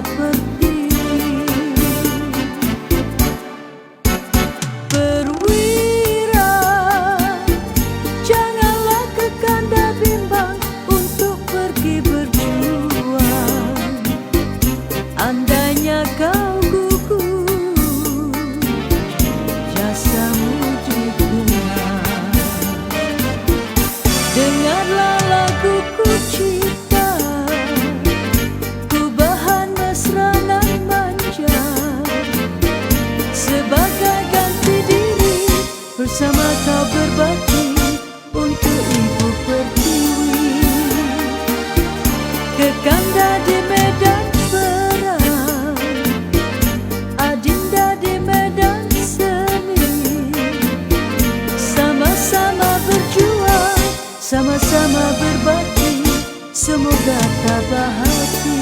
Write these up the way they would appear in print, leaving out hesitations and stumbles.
tak pertiwi. Perwira, janganlah kekanda bimbang untuk pergi berjuang. Andainya kau gugur, jasamu dikenang. Dengarlah laguku cipta, ku bahan mesra nan manja, sebagai ganti diri bersama kau berbakti untuk ibu pertiwi. Kekanda di medan perang, adinda di medan seni, sama-sama berjuang, sama-sama berbakti, semoga tabah hati.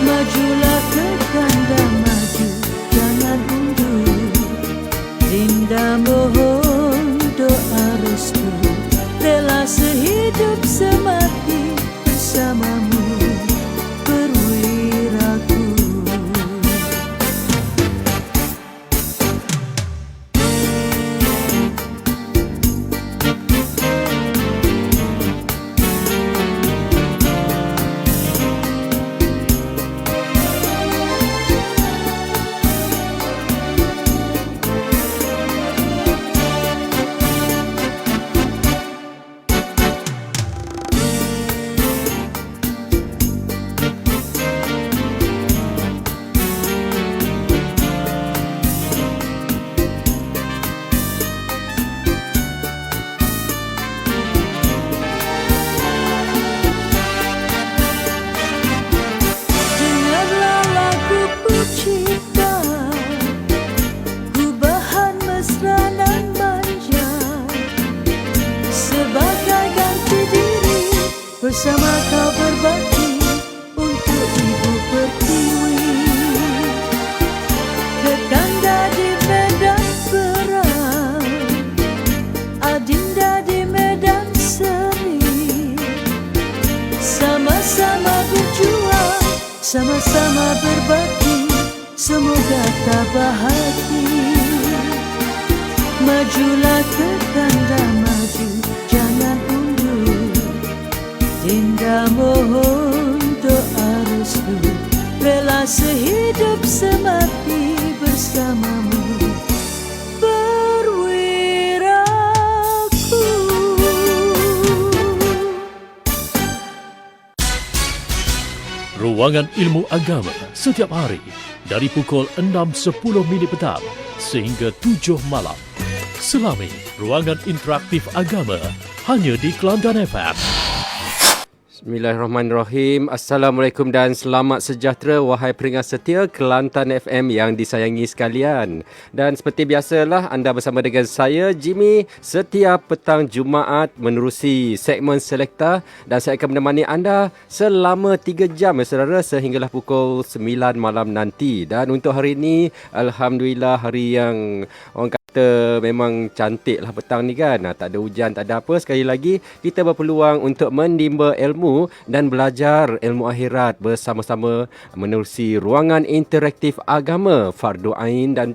Majulah kekanda maju, jangan undur. Dinda mohon doa restu, rela sehidup semati bersamamu, perwiraku. Dengarlah laguku cipta, ku bahan mesra nan manja, sebagai ganti diri bersama kau berbakti untuk ibu pertiwi. Kekanda di medan perang, adinda di medan seni, sama-sama berjuang, sama-sama berbakti, semoga tabah hati. Majulah kekanda maju, jangan undur. Dinda mohon doa restu, rela sehidup semati bersamamu, perwiraku. Ruangan Ilmu Agama setiap hari dari pukul 6.10 petang sehingga 7 malam. Selami Ruangan Interaktif Agama hanya di Kelantan FM. Bismillahirrahmanirrahim. Assalamualaikum dan selamat sejahtera wahai pendengar setia Kelantan FM yang disayangi sekalian. Dan seperti biasalah anda bersama dengan saya Jimmy setiap petang Jumaat menerusi segmen Selekta, dan saya akan menemani anda selama 3 jam saudara sehinggalah pukul 9 malam nanti. Dan untuk hari ini alhamdulillah hari yang orang kata memang cantik lah petang ni kan. Tak ada hujan, tak ada apa. Sekali lagi kita berpeluang untuk menimba ilmu dan belajar ilmu akhirat bersama-sama menerusi Ruangan Interaktif Agama Fardu Ain. Dan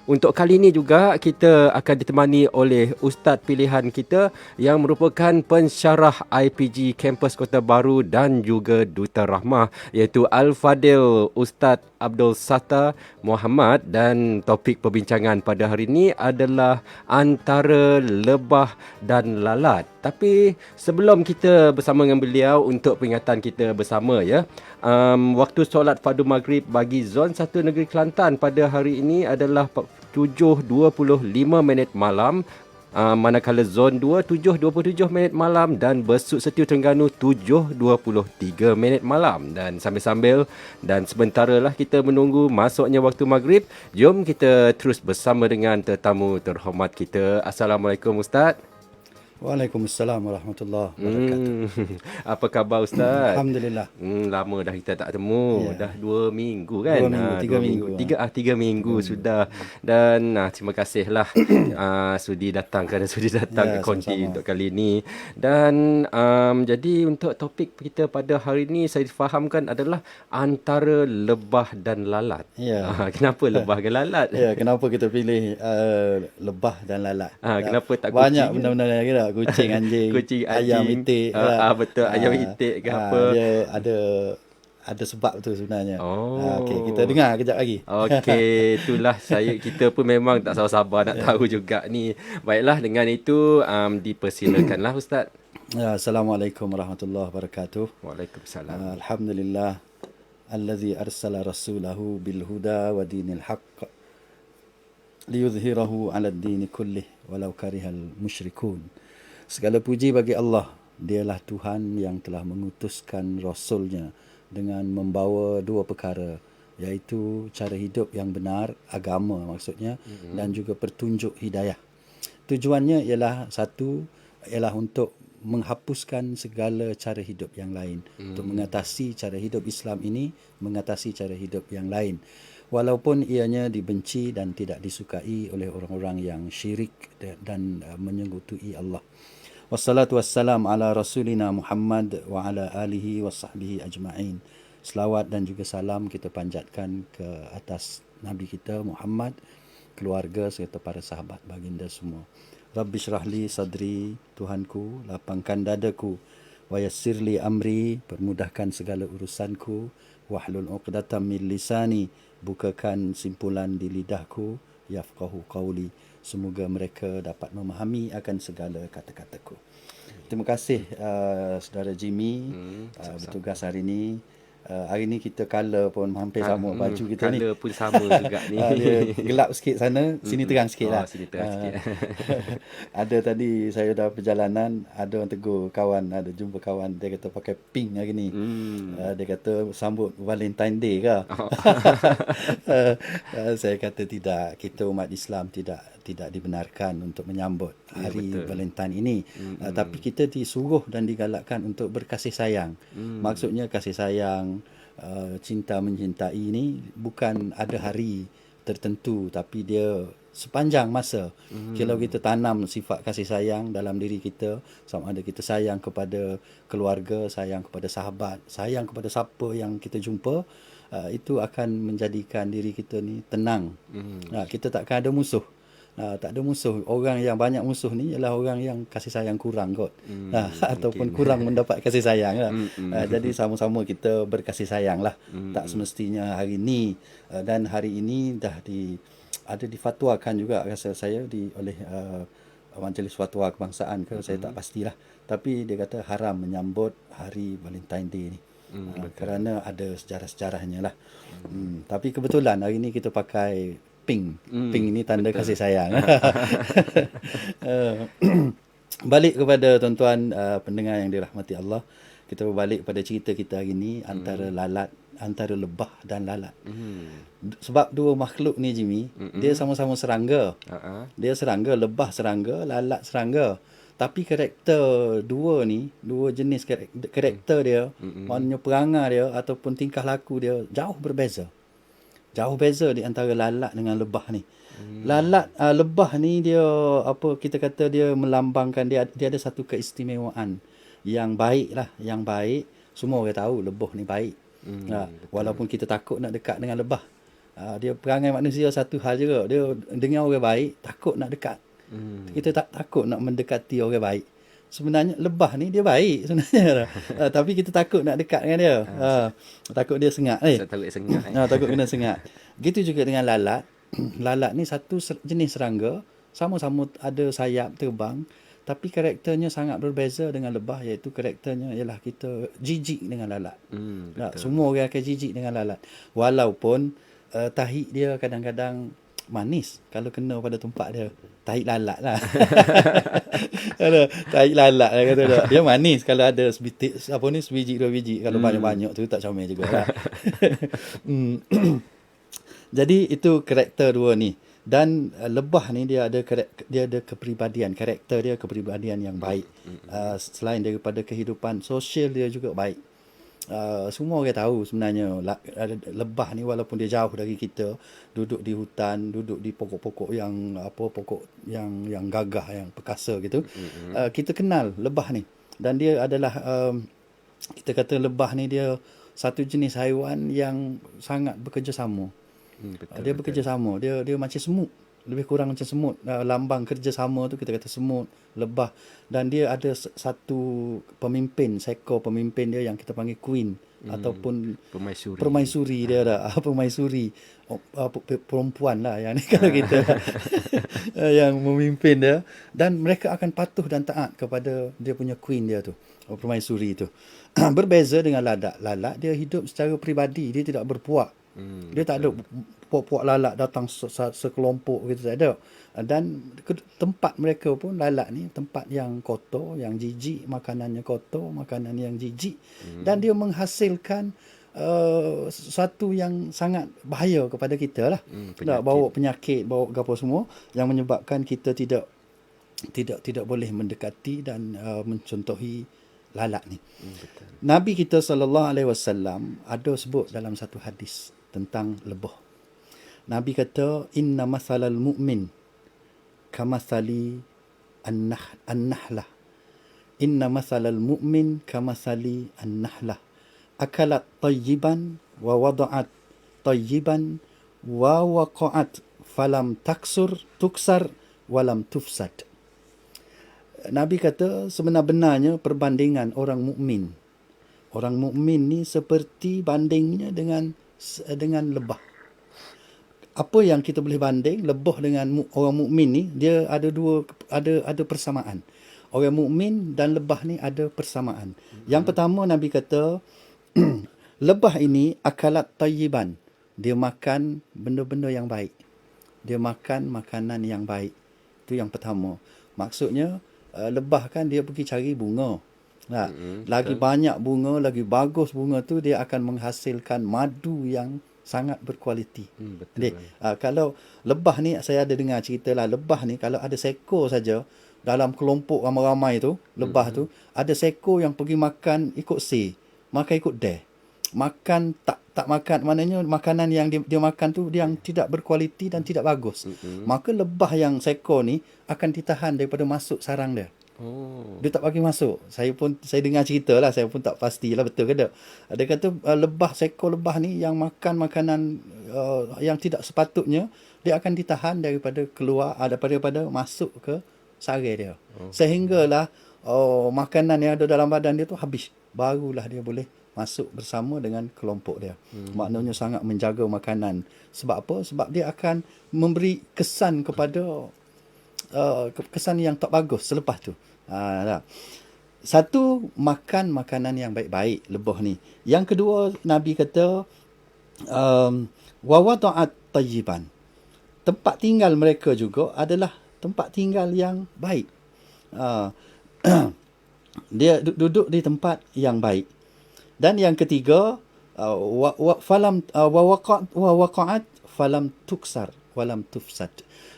untuk kali ini juga kita akan ditemani oleh ustaz pilihan kita yang merupakan pensyarah IPG Kampus Kota Baru dan juga Duta Rahmah, iaitu Al-Fadil Ustaz Abdul Sattar Muhammad. Dan topik perbincangan pada hari ini adalah antara lebah dan lalat. Tapi sebelum kita bersama dengan beliau untuk peringatan kita bersama ya, waktu solat fardu maghrib bagi Zon 1 Negeri Kelantan pada hari ini adalah 7.25 malam. Manakala Zon 2 7.27 malam dan Besut Setiu Terengganu 7.23 malam. Dan sambil-sambil dan sementara lah kita menunggu masuknya waktu maghrib, jom kita terus bersama dengan tetamu terhormat kita. Assalamualaikum Ustaz. Waalaikumsalam warahmatullahi wabarakatuh. Apa khabar Ustaz? Alhamdulillah. Lama dah kita tak temu. Ya. Dah 2 minggu kan? 2 minggu, 3 minggu. 3 minggu sudah. Dan terima kasihlah sudi datang kerana sudi datang ke konti sama-sama. untuk kali ini. Dan jadi untuk topik kita pada hari ini saya fahamkan adalah antara lebah dan lalat. Ya. Kenapa lebah dan lalat? Ya, kenapa kita pilih lebah dan lalat? Kenapa tak banyak kucing? benda-benda yang kira kucing, anjing, Kucing, ayam, anjing. itik. Betul, ayam itik ke apa. Dia ada sebab tu sebenarnya. Oh. Okey, kita dengar kejap lagi. Okey, itulah kita pun memang tak sabar-sabar nak tahu juga ni. Baiklah, dengan itu dipersilakanlah Ustaz. Assalamualaikum warahmatullahi wabarakatuh. Waalaikumsalam. Alhamdulillah allazi arsala rasulahu bil huda wa dinil haqq liyudhhirahu 'ala ad-din kullih walau karihal musyrikun. Segala puji bagi Allah. Dialah Tuhan yang telah mengutuskan rasulnya dengan membawa 2 perkara, iaitu cara hidup yang benar, agama maksudnya, dan juga petunjuk hidayah. Tujuannya ialah ialah untuk menghapuskan segala cara hidup yang lain, untuk mengatasi cara hidup Islam ini, mengatasi cara hidup yang lain. Walaupun ianya dibenci dan tidak disukai oleh orang-orang yang syirik dan menyekutui Allah. Wassalatu wassalam ala rasulina Muhammad wa ala alihi wa sahbihi ajma'in. Selawat dan juga salam kita panjatkan ke atas Nabi kita Muhammad, keluarga serta para sahabat baginda semua. Rabbi syrahli sadri, Tuhanku, lapangkan dadaku. Wa yassirli amri, permudahkan segala urusanku. Wahlul uqdatam min lisani, bukakan simpulan di lidahku. Yafqahu qawli, semoga mereka dapat memahami akan segala kata-kataku. Terima kasih saudara Jimmy bertugas hari ini. Hari ni kita colour pun hampir sama baju kita ni. Colour pun sama juga ni. Dia gelap sikit sana, sini terang sikit lah. Sini terang sikit. Ada tadi saya dah perjalanan, ada orang tegur kawan, ada jumpa kawan, dia kata pakai pink hari ni. Dia kata sambut Valentine Day ke? Saya kata tidak, kita umat Islam tidak dibenarkan untuk menyambut hari Valentine ini. Tapi kita disuruh dan digalakkan untuk berkasih sayang. Maksudnya kasih sayang, cinta mencintai ini bukan ada hari tertentu, tapi dia sepanjang masa. Kalau kita tanam sifat kasih sayang dalam diri kita, sama ada kita sayang kepada keluarga, sayang kepada sahabat, sayang kepada siapa yang kita jumpa, itu akan menjadikan diri kita ni tenang. Kita takkan ada musuh. Tak ada musuh. Orang yang banyak musuh ni ialah orang yang kasih sayang kurang kot. Ataupun kurang mendapat kasih sayang lah. Jadi sama-sama kita berkasih sayang lah. Tak semestinya hari ni. Dan hari ini dah ada difatwakan juga, rasa saya oleh Majlis Fatwa Kebangsaan ke, saya tak pastilah. Tapi dia kata haram menyambut hari Valentine Day ni. Kerana ada sejarah-sejarahnya lah. Tapi kebetulan hari ni kita pakai pink. Pink ni tanda kasih sayang. Balik kepada tuan-tuan pendengar yang dirahmati Allah, kita berbalik pada cerita kita hari ni antara lebah dan lalat. Sebab 2 makhluk ni Jimmy, dia sama-sama serangga. Dia serangga, lebah serangga, lalat serangga. Tapi karakter dua jenis karakter dia, maknanya perangai dia ataupun tingkah laku dia jauh berbeza. Jauh beza di antara lalat dengan lebah ni. Lebah ni dia kita kata dia melambangkan dia ada satu keistimewaan yang baik lah, yang baik. Semua orang tahu lebah ni baik. Walaupun kita takut nak dekat dengan lebah. Dia perangai manusia satu hal juga. Dia dengar orang baik, takut nak dekat. Kita tak takut nak mendekati orang baik. Sebenarnya lebah ni dia baik sebenarnya. Tapi kita takut nak dekat dengan dia. Takut dia sengat. Takut kena sengat. Gitu juga dengan lalat. Lalat ni satu jenis serangga. Sama-sama ada sayap terbang. Tapi karakternya sangat berbeza dengan lebah. Iaitu karakternya ialah kita jijik dengan lalat. Semua orang akan jijik dengan lalat. Walaupun tahi dia kadang-kadang manis kalau kena pada tempat dia. Tahi lalat lah. Tahi lalat lah kata dia. Dia manis kalau ada sebiji 2 biji. Kalau banyak-banyak tu tak comel juga lah. Jadi itu karakter dua ni. Dan lebah ni dia ada dia ada kepribadian, karakter dia kepribadian yang baik. Selain daripada kehidupan sosial dia juga baik. Semua orang tahu sebenarnya lebah ni walaupun dia jauh dari kita, duduk di hutan, duduk di pokok-pokok yang pokok yang gagah, yang perkasa gitu. Kita kenal lebah ni, dan dia adalah kita kata lebah ni dia satu jenis haiwan yang sangat bekerjasama. Dia bekerjasama, dia macam semut, lebih kurang macam semut. Lambang kerjasama tu kita kata semut, lebah. Dan dia ada satu pemimpin, seekor pemimpin dia yang kita panggil queen, ataupun permaisuri dia ada. Permaisuri perempuan lah yang ni kalau kita yang memimpin dia, dan mereka akan patuh dan taat kepada dia punya queen dia tu, permaisuri tu. Berbeza dengan lalat. Lalat dia hidup secara peribadi, dia tidak berpuak. Dia tak ada puak-puak lalat datang sekelompok gitu, tak ada. Dan tempat mereka pun, lalat ni tempat yang kotor, yang jijik, makanannya kotor, makanan yang jijik, dan dia menghasilkan sesuatu yang sangat bahaya kepada kita lah. Bawa penyakit, bawa apa semua yang menyebabkan kita tidak boleh mendekati dan mencontohi lalat ni. Nabi kita SAW ada sebut dalam satu hadis tentang lebah. Nabi kata, inna masalal mu'min kamathali an-nahlah. Inna masalal mu'min kamathali an-nahlah. Akalat tayyiban wa wada'at tayyiban wa waqa'at falam tuksar walam tufsad. Nabi kata sebenar-benarnya perbandingan orang mukmin. Orang mukmin ni seperti bandingnya dengan lebah. Apa yang kita boleh banding lebah dengan orang mukmin ni, dia ada persamaan. Orang mukmin dan lebah ni ada persamaan. Yang pertama Nabi kata lebah ini akalat tayyiban. Dia makan benda-benda yang baik. Dia makan makanan yang baik. Itu yang pertama. Maksudnya lebah kan dia pergi cari bunga. Lagi banyak bunga, lagi bagus bunga tu, dia akan menghasilkan madu yang sangat berkualiti. Kalau lebah ni, saya ada dengar cerita lah, lebah ni kalau ada seekor saja dalam kelompok ramai-ramai tu, lebah tu ada seekor yang pergi makan ikut makan ikut makan tak makan, maknanya makanan yang dia makan tu yang tidak berkualiti dan tidak bagus. Maka lebah yang seekor ni akan ditahan daripada masuk sarang dia. Dia tak bagi masuk. Saya dengar cerita lah, saya pun tak pastilah betul ke tak. Dia kata seekor lebah ni yang makan makanan yang tidak sepatutnya, dia akan ditahan daripada keluar, daripada masuk ke sarang dia. Sehinggalah makanan yang ada dalam badan dia tu habis, barulah dia boleh masuk bersama dengan kelompok dia. Maknanya sangat menjaga makanan. Sebab apa? Sebab dia akan memberi kesan kepada kesan yang tak bagus selepas tu. Satu, makan makanan yang baik-baik lebah ni. Yang kedua, Nabi kata wa wada'at tayyiban. Tempat tinggal mereka juga adalah tempat tinggal yang baik. Dia duduk di tempat yang baik. Dan yang ketiga, waqa'at falam tuksar walam tufsad.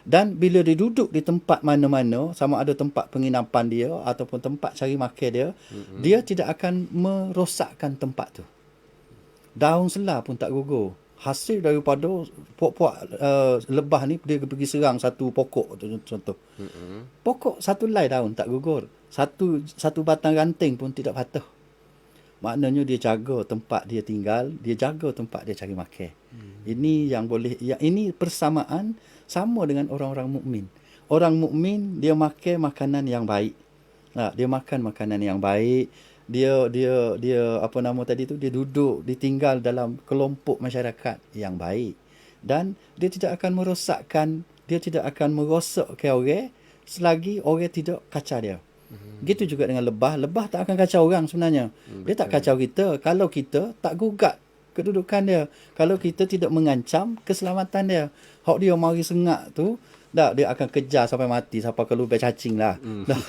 Dan bila dia duduk di tempat mana-mana, sama ada tempat penginapan dia ataupun tempat cari makan dia, dia tidak akan merosakkan tempat tu. Daun selar pun tak gugur. Hasil daripada puak-puak lebah ni, dia pergi serang satu pokok contoh. Pokok satu helai daun tak gugur. Satu batang ranting pun tidak patah. Maknanya dia jaga tempat dia tinggal, dia jaga tempat dia cari makan. Ini yang boleh, ini persamaan sama dengan orang-orang mukmin. Orang mukmin dia makan makanan yang baik. Dia makan makanan yang baik. Dia apa nama tadi tu, dia duduk, ditinggal dalam kelompok masyarakat yang baik. Dan dia tidak akan merosakkan, dia tidak akan merosakkan orang selagi orang tidak kacau dia. Gitu juga dengan lebah. Lebah tak akan kacau orang sebenarnya. Dia tak kacau kita kalau kita tak gugat kedudukan dia. Kalau kita tidak mengancam keselamatan dia. Hak dia mari sengak tu, dia akan kejar sampai mati, sampai ke lubang cacing lah.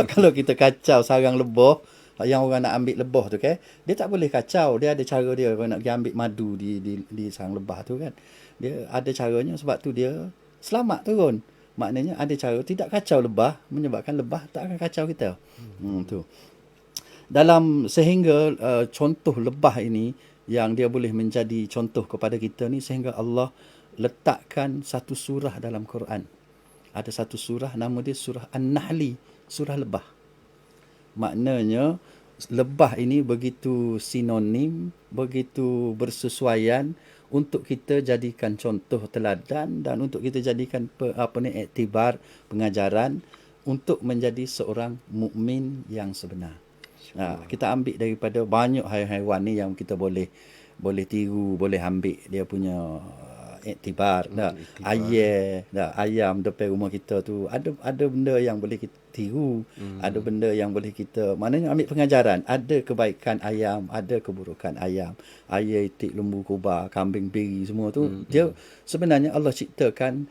Kalau kita kacau sarang lebah, yang orang nak ambil lebah tu kan, dia tak boleh kacau. Dia ada cara dia, orang nak pergi ambil madu di sarang lebah tu kan. Dia ada caranya, sebab tu dia selamat turun. Maknanya ada cara tidak kacau lebah, menyebabkan lebah tak akan kacau kita. Tu. Dalam sehingga contoh lebah ini yang dia boleh menjadi contoh kepada kita ni, sehingga Allah letakkan satu surah dalam Quran. Ada satu surah nama dia surah An-Nahli, surah lebah. Maknanya lebah ini begitu sinonim, begitu bersesuaian untuk kita jadikan contoh teladan dan untuk kita jadikan iktibar, pengajaran untuk menjadi seorang mukmin yang sebenar. Kita ambil daripada banyak haiwan ni yang kita boleh tiru, boleh ambil dia punya iktibar. Ayam depan rumah kita tu ada benda yang boleh kita tiru, ada benda yang boleh kita, maknanya ambil pengajaran. Ada kebaikan ayam, ada keburukan ayam. Ayam, itik, lembu, kubar, kambing, biri, semua tu dia sebenarnya Allah ciptakan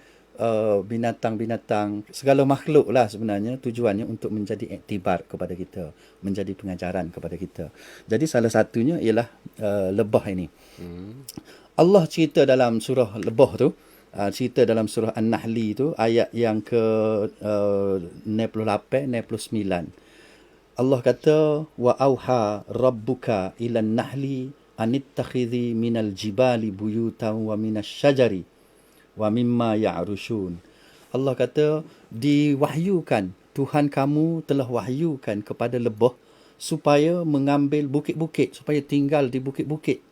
binatang-binatang, segala makhluk lah sebenarnya tujuannya untuk menjadi iktibar kepada kita, menjadi pengajaran kepada kita. Jadi salah satunya ialah lebah ini. Allah cerita dalam surah lebah tu, cerita dalam surah An-Nahli tu, ayat yang ke 98, 99. Allah kata, wa auha rabbuka ilan nahli anittakhidhi minal jibali buyutan wa minas syajari wa mimma ya'rushun. Allah kata, diwahyukan, Tuhan kamu telah wahyukan kepada lebah supaya mengambil bukit-bukit, supaya tinggal di bukit-bukit.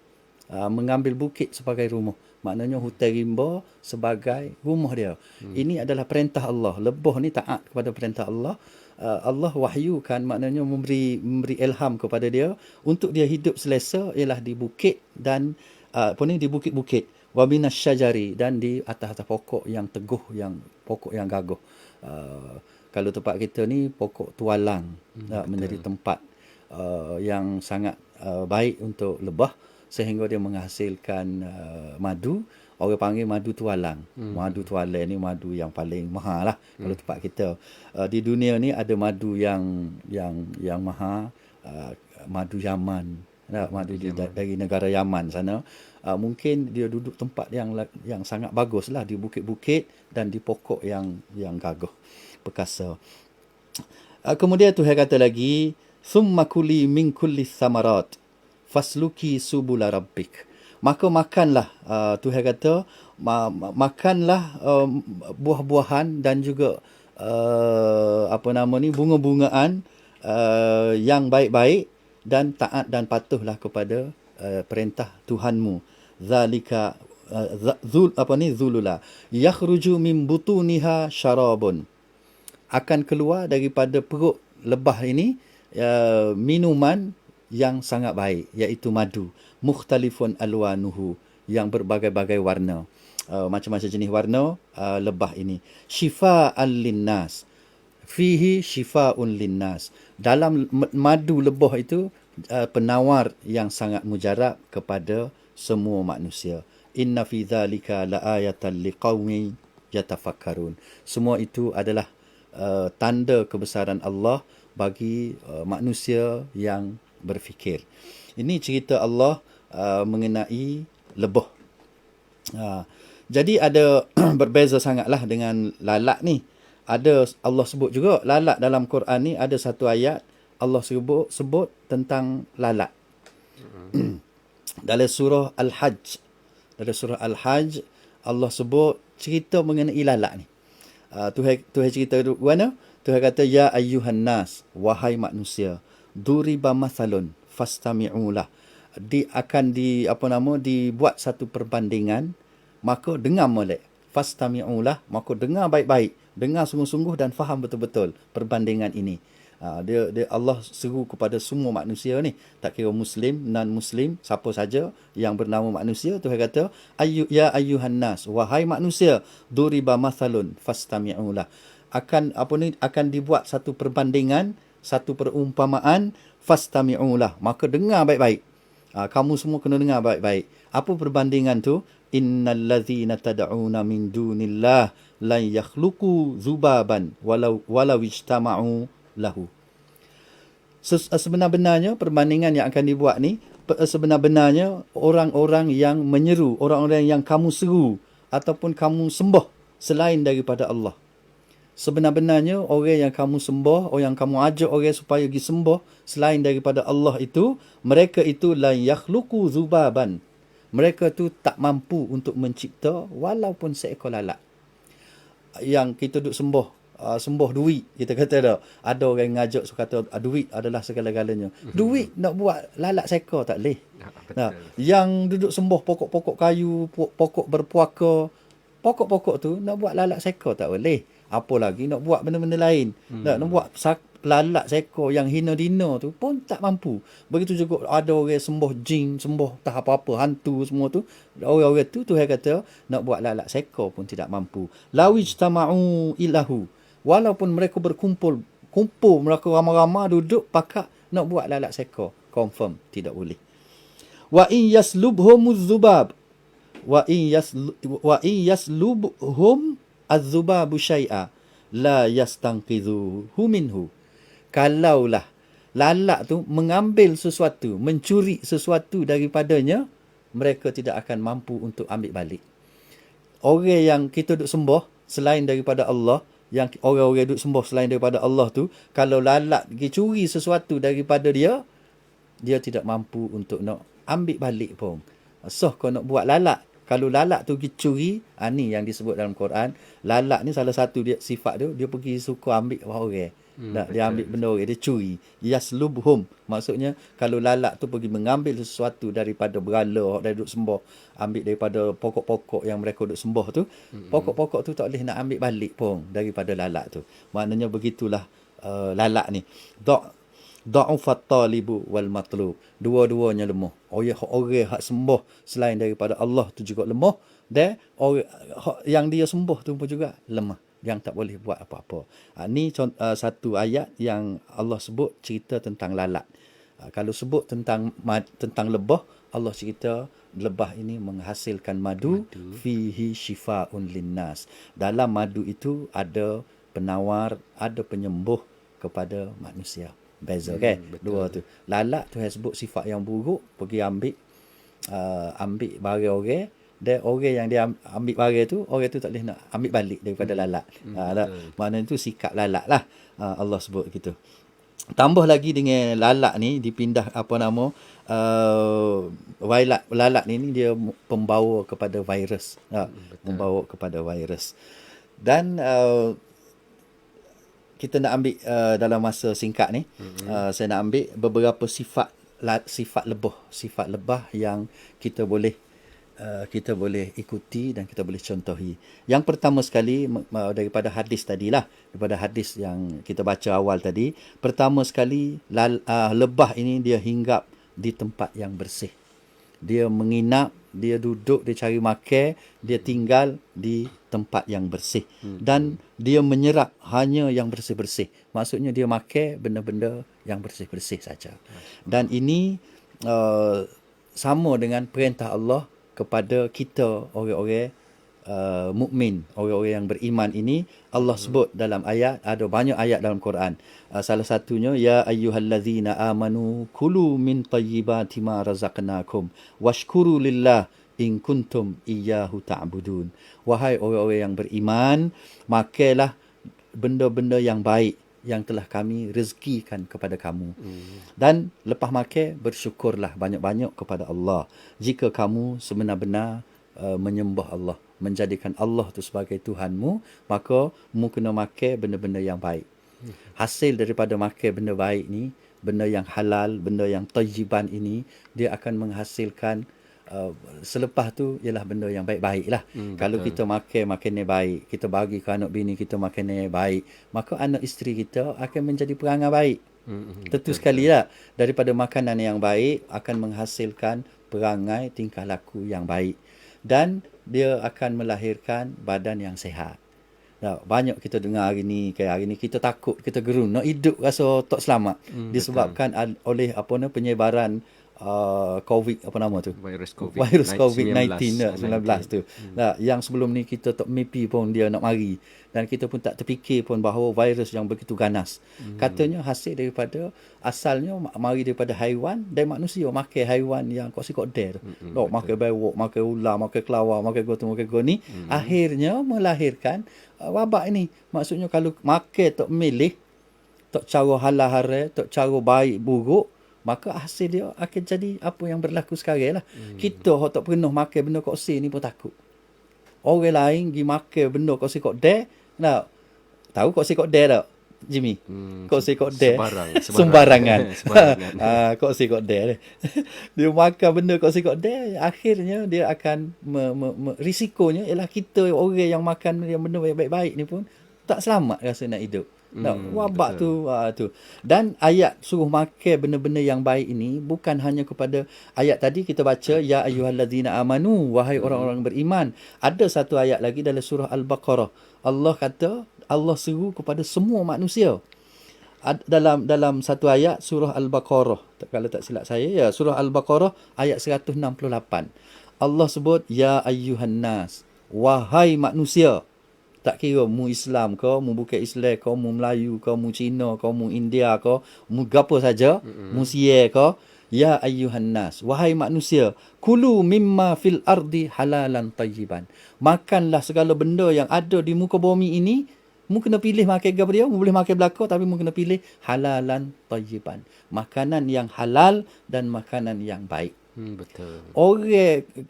Mengambil bukit sebagai rumah. Maknanya hutan rimba sebagai rumah dia. Ini adalah perintah Allah. Lebah ni taat kepada perintah Allah. Allah wahyukan, maknanya memberi ilham kepada dia untuk dia hidup selesa ialah di bukit dan di bukit-bukit. Wa minas syajari, dan di atas-atas pokok yang teguh, yang pokok yang gagah. Kalau tempat kita ni pokok tualang menjadi tempat yang sangat baik untuk lebah, sehingga dia menghasilkan madu. Orang panggil madu tualang. Madu tualang ni madu yang paling mahal lah kalau tempat kita. Di dunia ni ada madu yang mahal, madu Yaman. Madu dari negara Yaman sana. Mungkin dia duduk tempat yang sangat bagus lah, di bukit-bukit dan di pokok yang gagah, perkasa. Kemudian Tuhan kata lagi, summa kuli min kulli thamarat fasluki subula rabbik. Maka makanlah, Tuhan kata, makanlah buah-buahan dan juga bunga-bungaan yang baik-baik, dan taat dan patuhlah kepada perintah Tuhanmu. Zalika zulula yakhruju min butuniha syarabun. Akan keluar daripada perut lebah ini minuman yang sangat baik, iaitu madu. Mukhtalifun alwanuhu, yang berbagai-bagai warna. Macam-macam jenis warna lebah ini. Shifa'an linnas. Fihi shifa'un linnas. Dalam madu lebah itu penawar yang sangat mujarab kepada semua manusia. Inna fi dzalika laayatan liqaumin yatafakkarun. Semua itu adalah tanda kebesaran Allah bagi manusia yang berfikir. Ini cerita Allah mengenai lebah. Jadi ada berbeza sangatlah dengan lalat ni. Ada Allah sebut juga lalat dalam Quran ni, ada satu ayat Allah sebut tentang lalat. Dalam surah Al-Hajj. Dalam surah Al-Hajj Allah sebut cerita mengenai lalat ni. Tuhan cerita mana? Tuhan kata, ya ayyuhan nas, wahai manusia, duriba mathalun fastami'ulah. Dibuat satu perbandingan, maka dengar molek. Fastami'ulah, maka dengar baik-baik, dengar sungguh-sungguh dan faham betul-betul perbandingan ini. Dia Allah seru kepada semua manusia ni, tak kira muslim, non-muslim, siapa saja yang bernama manusia. Tuhan kata, ya ayyuhan nas, wahai manusia, duriba mathalun fastami'ulah. Akan dibuat satu perbandingan, satu perumpamaan, fastami'ulah, maka dengar baik-baik. Kamu semua kena dengar baik-baik. Apa perbandingan tu? Innal ladzina tad'una min dunillah la yakhluqu dzubaban walau ijtama'u lahu. Sebenar-benarnya perbandingan yang akan dibuat ni, sebenar-benarnya orang-orang yang menyeru, orang-orang yang kamu seru ataupun kamu sembah selain daripada Allah. Sebenar-benarnya orang yang kamu sembah, orang yang kamu ajak orang supaya pergi sembah selain daripada Allah itu, mereka itu la yakhluqu zubaban. Mereka tu tak mampu untuk mencipta walaupun seekor lalat. Yang kita duk sembah duit, kita kata dah. Ada orang ngajak kata duit adalah segala-galanya. Duit nak buat lalat seekor tak boleh. Nah, yang duduk sembah pokok-pokok kayu, pokok berpuaka, pokok-pokok tu nak buat lalat seekor tak boleh. Apa lagi nak buat benda-benda lain. Nak buat lalat seekor yang hina-dina tu pun tak mampu. Begitu juga ada orang sembah jin, sembah tak apa-apa, hantu semua tu. Orang-orang tu Tuhan kata nak buat lalat seekor pun tidak mampu. Lawijtama'u ilahu. Walaupun mereka kumpul mereka ramai-ramai duduk pakak nak buat lalat seekor, confirm tidak boleh. Wa in yaslubhumuz zubab wa in yaslubhum az-zubabu syai'a la yastanqidhuhu minhu. Kalaulah lalat tu mengambil sesuatu, mencuri sesuatu daripadanya, mereka tidak akan mampu untuk ambil balik. Orang yang kita duk sembah selain daripada Allah, yang orang-orang duk sembah selain daripada Allah tu, kalau lalat pergi curi sesuatu daripada dia, dia tidak mampu untuk nak ambil balik pun. So kau nak buat lalat, kalau lalat tu pergi curi, ni yang disebut dalam Quran, lalat ni salah satu dia sifat dia pergi suka ambil orang. Dia ambil benda orang, dia curi. Yaslubhum, maksudnya kalau lalat tu pergi mengambil sesuatu daripada berhala dari duk sembah, ambil daripada pokok-pokok yang mereka duk sembah tu, pokok-pokok tu tak boleh nak ambil balik pun daripada lalat tu. Maknanya begitulah lalat ni. Da'ufat talibu wal matlub. Dua-duanya lemah. Orang hak sembah selain daripada Allah tu juga lemah, dan orang yang dia sembah tu pun juga lemah, yang tak boleh buat apa-apa. Ni satu ayat yang Allah sebut cerita tentang lalat. Kalau sebut tentang lebah, Allah cerita lebah ini menghasilkan madu. Fihi shifa'un linnas. Dalam madu itu ada penawar, ada penyembuh kepada manusia. Beza kan? Dua tu. Lalat tu sebut sifat yang buruk, pergi ambil barang orang, dan orang yang dia ambil barang tu, orang tu tak boleh nak ambil balik daripada lalat. Maknanya tu sikap lalat lah. Allah sebut gitu. Tambah lagi dengan lalat ni dipindah lalat ni dia pembawa kepada virus. Membawa kepada virus. Dan kita nak ambil dalam masa singkat ni, saya nak ambil beberapa sifat lebah yang kita boleh ikuti dan kita boleh contohi. Yang pertama sekali daripada hadis tadilah, daripada hadis yang kita baca awal tadi, pertama sekali lebah ini dia hinggap di tempat yang bersih. Dia menginap, dia duduk, dia cari makan, dia tinggal di tempat yang bersih. Dan dia menyerap hanya yang bersih-bersih. Maksudnya dia makan benda-benda yang bersih-bersih saja. Dan ini sama dengan perintah Allah kepada kita, orang-orang mukmin, orang-orang yang beriman ini. Allah sebut dalam ayat, ada banyak ayat dalam Quran. Salah satunya, ya ayyuhallazina amanu kulu min tayyibati ma razaqnakum washkuru lillah in kuntum iyyahu ta'budun. Wahai orang-orang yang beriman, makanlah benda-benda yang baik yang telah kami rezekikan kepada kamu. Dan lepas makan, bersyukurlah banyak-banyak kepada Allah. Jika kamu sebenar-benar menyembah Allah, menjadikan Allah tu sebagai Tuhanmu, maka mu kena makan benda-benda yang baik. Hasil daripada makan benda baik ni, benda yang halal, benda yang tayyiban ini, dia akan menghasilkan selepas tu ialah benda yang baik-baik lah. Kalau kita makan yang baik, kita bagi ke anak bini kita makan yang baik, maka anak isteri kita akan menjadi perangai baik. Tentu sekali lah, daripada makanan yang baik akan menghasilkan perangai tingkah laku yang baik, dan dia akan melahirkan badan yang sihat. Banyak kita dengar hari ni kita takut, kita gerun nak hidup rasa tak selamat, disebabkan oleh penyebaran COVID apa nama tu? Virus COVID. Virus COVID-19 COVID-19 tu. Nah, yang sebelum ni kita tak mimpi pun dia nak mari. Dan kita pun tak terfikir pun bahawa virus yang begitu ganas. Katanya hasil daripada, asalnya mari daripada haiwan dan manusia makan haiwan yang kok der. Makan bewok, makan ular, makan kelawar, makan gotung, makan goni. Akhirnya melahirkan wabak ini. Maksudnya kalau makan tak milih, tak cara halal haram, tak cara baik buruk, maka hasil dia akan jadi apa yang berlaku sekarang lah. Kita yang tak pernah makan benda koksi ni pun takut. Orang lain pergi makan benda koksi kok der. Nah, tahu koksi kok der tak, Jimmy? Koksi kok der. Sembarangan. Koksi kok der. Dia makan benda koksi kok der, akhirnya dia akan risikonya ialah kita orang yang makan benda baik-baik ni pun tak selamat rasa nak hidup. Wabak tu. Dan ayat suruh makan benda-benda yang baik ini bukan hanya kepada ayat tadi kita baca ya ayyuhallazina amanu, wahai orang-orang beriman. Ada satu ayat lagi dalam surah Al-Baqarah. Allah kata, Allah seru kepada semua manusia. Dalam satu ayat surah Al-Baqarah, kalau tak silap saya, ya, surah Al-Baqarah ayat 168. Allah sebut ya ayyuhan nas, wahai manusia. Tak kira mu Islam ke, mu bukan Islam ke, mu Melayu ke, mu Cina ke, mu India ke, mu gapo saja, mu Sia ke, ya ayyuhan nas, wahai manusia, kulu mimma fil ardi halalan tayyiban. Makanlah segala benda yang ada di muka bumi ini. Mu kena pilih makan apa dia, mu boleh makan belaka tapi mu kena pilih halalan tayyiban. Makanan yang halal dan makanan yang baik. Betul. Orang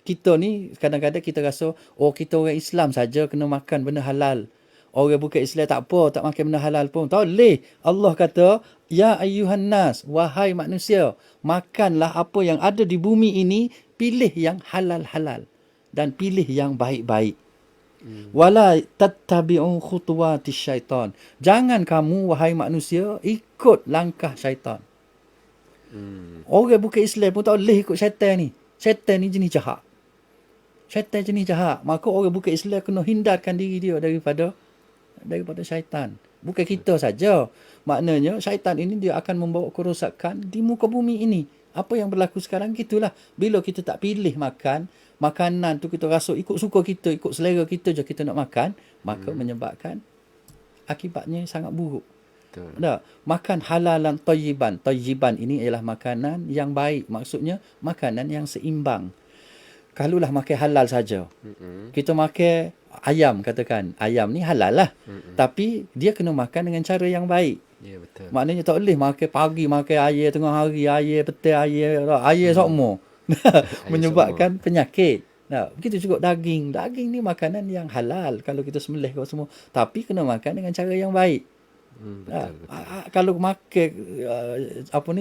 kita ni kadang-kadang kita rasa kita orang Islam saja kena makan benda halal. Orang bukan Islam tak apa, tak makan benda halal pun. Tak boleh. Allah kata, ya ayyuhan nas, wahai manusia, makanlah apa yang ada di bumi ini, pilih yang halal-halal dan pilih yang baik-baik. Wala tattabi'u khutuwatis syaitan. Jangan kamu wahai manusia ikut langkah syaitan. Orang bukan Islam pun tak boleh ikut syaitan ni. Syaitan ni jenis jahat. Syaitan jenis jahat. Maka orang bukan Islam kena hindarkan diri dia daripada syaitan. Bukan kita saja. Maknanya syaitan ini dia akan membawa kerosakan di muka bumi ini. Apa yang berlaku sekarang gitulah. Bila kita tak pilih makanan tu kita rasa ikut suka kita, ikut selera kita je kita nak makan, maka menyebabkan akibatnya sangat buruk. Tak, makan halalan tayyiban. Tayyiban ini ialah makanan yang baik. Maksudnya makanan yang seimbang. Kalulah makan halal saja. Kita makan ayam katakan. Ayam ni halal lah. Tapi dia kena makan dengan cara yang baik. Ya, betul. Maknanya tak boleh makan pagi, makan air tengah hari, air petang, air semua. Menyebabkan penyakit. Nah, begitu juga daging. Daging ni makanan yang halal kalau kita sembelih kau semua. Tapi kena makan dengan cara yang baik. Betul. Kalau makan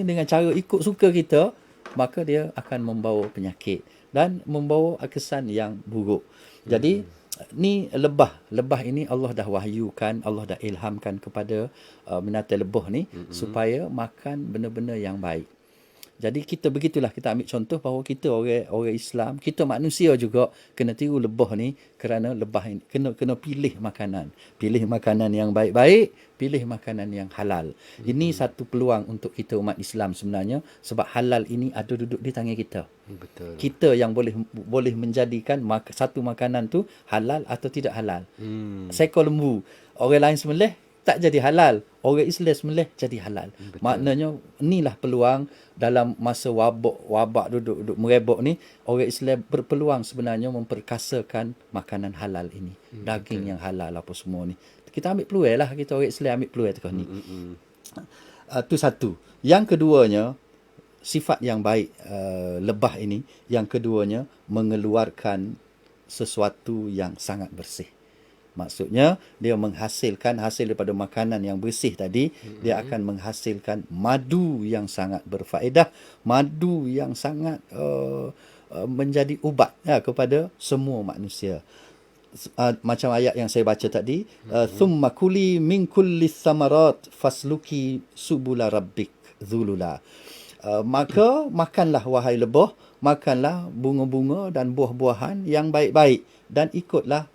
dengan cara ikut suka kita, maka dia akan membawa penyakit dan membawa kesan yang buruk. Jadi ni lebah ini Allah dah wahyukan, Allah dah ilhamkan kepada binatang lebah ni supaya makan benda-benda yang baik. Jadi kita begitulah, kita ambil contoh bahawa kita orang Islam, kita manusia juga kena tiru lebah ni, kerana lebah ini kena pilih makanan. Pilih makanan yang baik-baik, pilih makanan yang halal. Ini satu peluang untuk kita umat Islam sebenarnya, sebab halal ini ada duduk di tangan kita. Betul. Kita yang boleh menjadikan satu makanan tu halal atau tidak halal. Seekor lembu, orang lain sembelih tak jadi halal, orang Islam sembelih jadi halal. Betul. Maknanya inilah peluang dalam masa wabak duduk merebak ni, orang Islam berpeluang sebenarnya memperkasakan makanan halal ini. Daging yang halal apa semua ni. Kita ambil peluang lah, kita orang Islam ambil peluang tekah ni. Itu satu. Yang keduanya, sifat yang baik lebah ini, yang keduanya mengeluarkan sesuatu yang sangat bersih. Maksudnya dia menghasilkan hasil daripada makanan yang bersih tadi, dia akan menghasilkan madu yang sangat berfaedah, madu yang sangat menjadi ubat kepada semua manusia. Macam ayat yang saya baca tadi, thumma kuli min kulli thamarat fasluki subula rabbik dzulula. Maka makanlah wahai lebah, makanlah bunga-bunga dan buah-buahan yang baik-baik dan ikutlah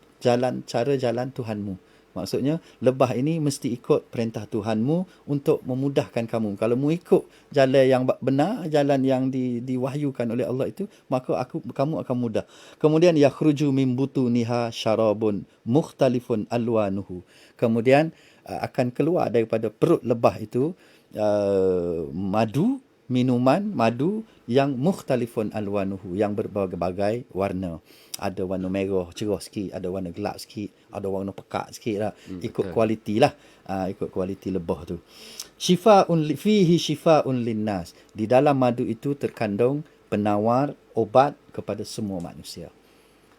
cara jalan Tuhanmu. Maksudnya lebah ini mesti ikut perintah Tuhanmu untuk memudahkan kamu. Kalau mu ikut jalan yang benar, jalan yang diwahyukan oleh Allah itu, maka kamu akan mudah. Kemudian yakhruju min butuniha syarabun mukhtalifun alwanuhu. Kemudian akan keluar daripada perut lebah itu minuman madu yang mukhtalifun alwanuhu, yang berbagai-bagai warna. Ada warna merah cerah sikit, ada warna gelap sikit, ada warna pekak sikit lah. Ikut kualiti lah. Ikut kualiti lebah tu. Fihi shifaun linnas. Di dalam madu itu terkandung penawar obat kepada semua manusia.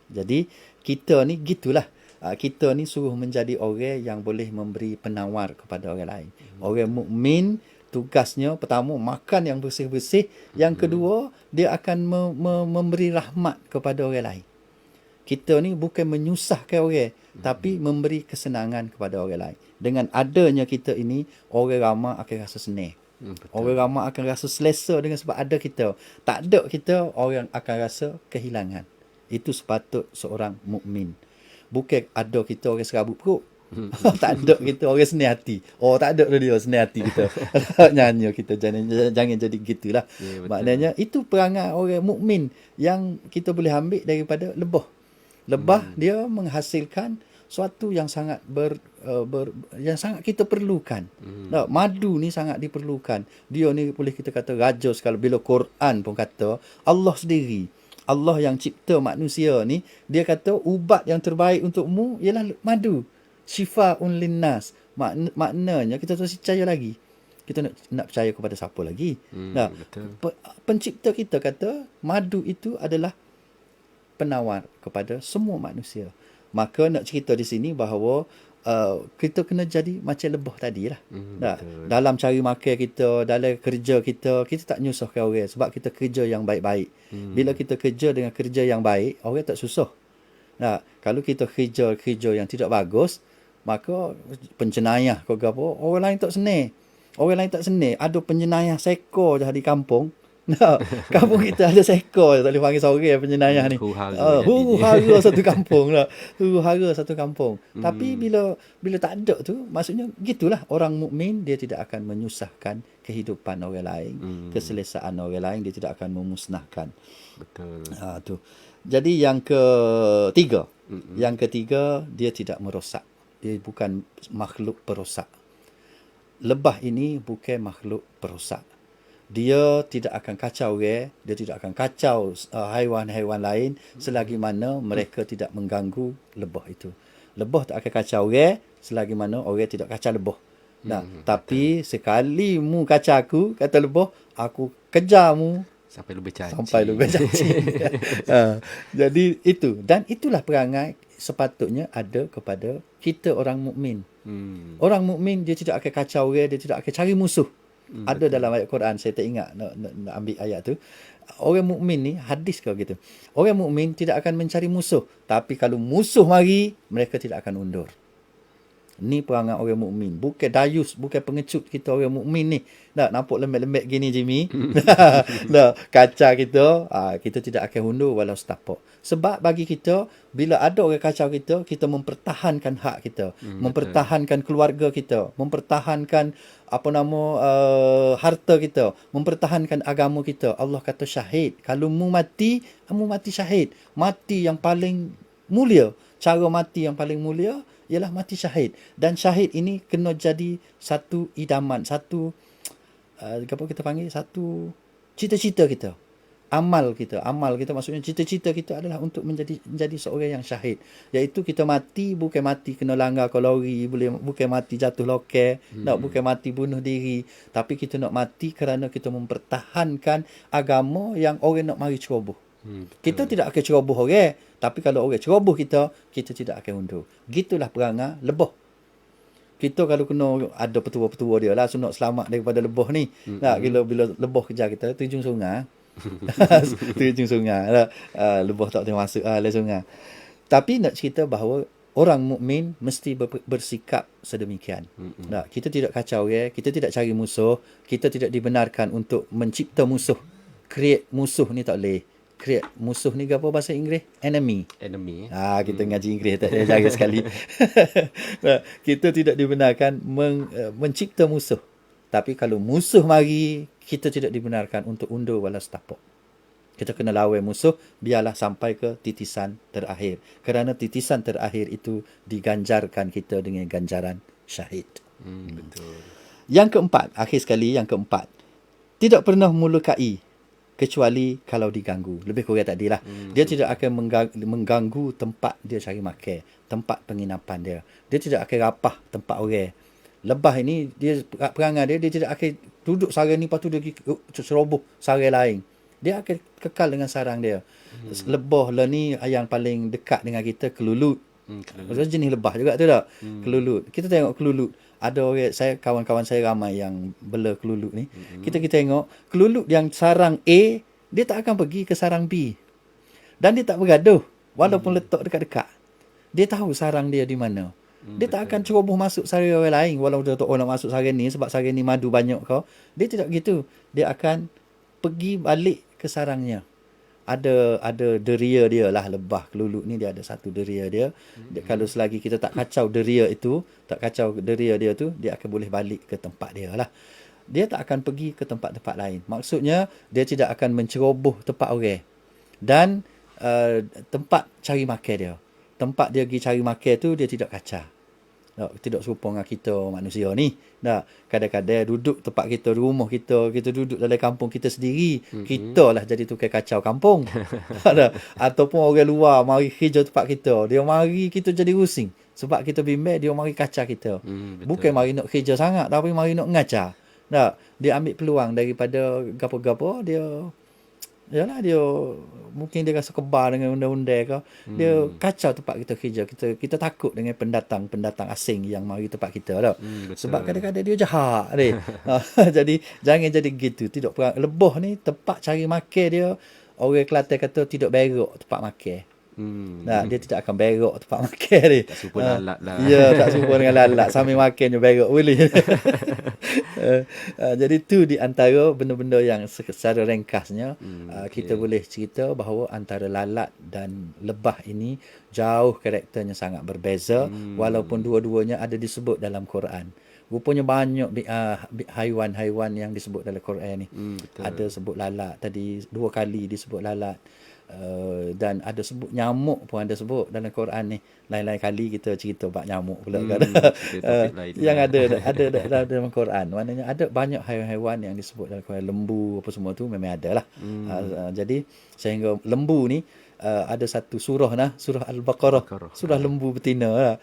Jadi kita ni gitulah. Kita ni suruh menjadi orang yang boleh memberi penawar kepada orang lain. Orang mukmin tugasnya pertama makan yang bersih-bersih, yang kedua dia akan memberi rahmat kepada orang lain. Kita ni bukan menyusahkan orang, tapi memberi kesenangan kepada orang lain. Dengan adanya kita ini, orang ramai akan rasa senang. Orang ramai akan rasa selesa dengan sebab ada kita. Tak ada kita, orang akan rasa kehilangan. Itu sepatut seorang mukmin. Bukan ada kita orang serabut perut. Tak ada kita orang senang hati. Tak ada dia senang hati kita. Nyanyi kita jangan jadi gitulah. Maknanya itu perangai orang mukmin yang kita boleh ambil daripada lebah. Lebah dia menghasilkan suatu yang sangat yang sangat kita perlukan. Madu ni sangat diperlukan. Dia ni boleh kita kata raja sekali. Bila Quran pun kata Allah sendiri, Allah yang cipta manusia ni, dia kata ubat yang terbaik untukmu ialah madu. Shifaun linnas. Maknanya kita terus percaya lagi. Kita nak percaya kepada siapa lagi? Pencipta kita kata madu itu adalah penawar kepada semua manusia. Maka nak cerita di sini bahawa kita kena jadi macam lebah tadi lah. Dalam cari makan kita, dalam kerja kita tak nyusahkan orang sebab kita kerja yang baik-baik. Bila kita kerja dengan kerja yang baik, orang tak susah. Kalau kita kerja yang tidak bagus, maka penjenayah ke apa, orang lain tak senang. Orang lain tak senang. Ada penjenayah seko je di kampung. Kampung kita ada seekor, tak boleh panggil seorang penjenayah ni. Huru-hara satu kampung lah. Huru-hara satu kampung. Tapi bila tak ada tu, maksudnya gitulah orang mukmin, dia tidak akan menyusahkan kehidupan orang lain, keselesaan orang lain, dia tidak akan memusnahkan. Betul. Tu. Jadi yang ketiga, dia tidak merosak. Dia bukan makhluk perosak. Lebah ini bukan makhluk perosak. Dia tidak akan kacau orang, dia tidak akan kacau haiwan-haiwan lain selagi mana mereka tidak mengganggu lebah itu. Lebah tak akan kacau orang selagi mana orang tidak kacau lebah. Tapi sekali mu kacau aku, kata lebah, aku kejar mu sampai lu bercaci. Jadi itu, dan itulah perangai sepatutnya ada kepada kita orang mukmin. Orang mukmin dia tidak akan kacau orang, dia tidak akan cari musuh. Ada dalam ayat Quran, saya tak ingat nak ambil ayat tu. Orang mukmin ni, hadis kau gitu. Orang mukmin tidak akan mencari musuh, tapi kalau musuh mari, mereka tidak akan undur. Ni perangai orang mukmin. Bukan dayus, bukan pengecut kita orang mukmin ni. Nampak lembek-lembek gini Jimmy. Kacau kita, kita tidak akan undur walau setapak. Sebab bagi kita, bila ada orang kacau kita, kita mempertahankan hak kita, mempertahankan keluarga kita, mempertahankan harta kita, mempertahankan agama kita. Allah kata syahid. Kalau mu mati syahid. Mati yang paling mulia. Cara mati yang paling mulia ialah mati syahid. Dan syahid ini kena jadi satu idaman, satu apa kita panggil, satu cita-cita kita. Amal kita maksudnya cita-cita kita adalah untuk menjadi seorang yang syahid. Iaitu kita mati bukan mati kena langgar kalori, bukan mati jatuh lokal, bukan mati bunuh diri, tapi kita nak mati kerana kita mempertahankan agama yang orang nak mari ceroboh. Kita tidak akan ceroboh orang, tapi kalau orang ceroboh kita tidak akan undur. Gitulah perangai lebah. Kita kalau kena ada petua-petua dia lah, so nak selamat daripada lebah ni. Bila lebah kejar kita, terjun sungai. Terjun sungai. Lebah tak boleh masuk le sungai. Tapi nak cerita bahawa orang mukmin mesti bersikap sedemikian. Kita tidak kacau orang, kita tidak cari musuh, kita tidak dibenarkan untuk mencipta musuh. Create musuh ni tak boleh. create musuh ni apa bahasa Inggeris? Enemy. Enemy. Kita ngaji Inggeris tak ada jaga sekali. Kita tidak dibenarkan mencipta musuh. Tapi kalau musuh mari, kita tidak dibenarkan untuk undur balas tapuk. Kita kena lawan musuh, biarlah sampai ke titisan terakhir. Kerana titisan terakhir itu diganjarkan kita dengan ganjaran syahid. Betul. Yang keempat, akhir sekali yang keempat. Tidak pernah melukai kecuali kalau diganggu. Lebih kurang tadi lah. Dia tidak akan mengganggu tempat dia cari makan, tempat penginapan dia. Dia tidak akan rapah tempat orang. Lebah ini, dia perangai dia tidak akan duduk sarang ni, lepas tu dia ceroboh sarang lain. Dia akan kekal dengan sarang dia. Lebah lah ni yang paling dekat dengan kita, kelulut. Jenis lebah juga tu tak? Kelulut. Kita tengok kelulut. Ada orang, kawan-kawan saya ramai yang bela kelulut ni. Kita tengok kelulut yang sarang A, dia tak akan pergi ke sarang B. Dan dia tak bergaduh walaupun letak dekat-dekat. Dia tahu sarang dia di mana. Dia tak akan ceroboh masuk sarang orang lain walaupun dia tak nak masuk sarang ni sebab sarang ni madu banyak kau. Dia tidak gitu. Dia akan pergi balik ke sarangnya. Ada deria dia lah, lebah kelulut ni dia ada satu deria dia. Kalau selagi kita tak kacau deria dia tu, dia akan boleh balik ke tempat dia lah. Dia tak akan pergi ke tempat-tempat lain. Maksudnya dia tidak akan menceroboh tempat orang. Dan tempat cari makan dia. Tempat dia pergi cari makan tu dia tidak kacau. Tidak serupa dengan kita manusia ni. Kadang-kadang duduk tempat kita, rumah kita duduk dalam kampung kita sendiri. Kita lah jadi tukang kacau kampung. Ataupun orang luar mari kerja tempat kita. Dia mari kita jadi rusing. Sebab kita bimbang, dia mari kacau kita. Bukan mari nak kerja sangat, tapi mari nak ngacau. Dia ambil peluang daripada gapo-gapo, dia mungkin dia rasa kebal dengan undang-undang ke. Dia kacau tempat kita kerja. Kita takut dengan pendatang asing yang mari tempat kita lah. Sebab kadang-kadang dia jahat ni. Jadi jangan jadi gitu. Tidak perang. Lebah ni tempat cari makan dia, orang Kelantan kata tidak berok tempat makan. Dia tidak akan berok tempat makan ni. Tak serupa lalat lah. Ya, tak serupa dengan lalat. Sambil makan je berok boleh. Jadi tu di antara benda-benda yang secara ringkasnya kita boleh cerita bahawa antara lalat dan lebah ini jauh karakternya sangat berbeza, walaupun dua-duanya ada disebut dalam Quran. Rupanya banyak haiwan-haiwan yang disebut dalam Quran ni. Ada sebut lalat tadi, 2 kali disebut lalat. Dan ada sebut nyamuk pun ada sebut dalam Quran ni. Lain-lain kali kita cerita bab nyamuk pula kan. Yang ada dalam Quran. Maknanya ada banyak haiwan-haiwan yang disebut dalam Quran. Lembu apa semua tu memang ada lah. Jadi sehingga lembu ni ada satu surah Al-Baqarah. Surah lembu betina lah.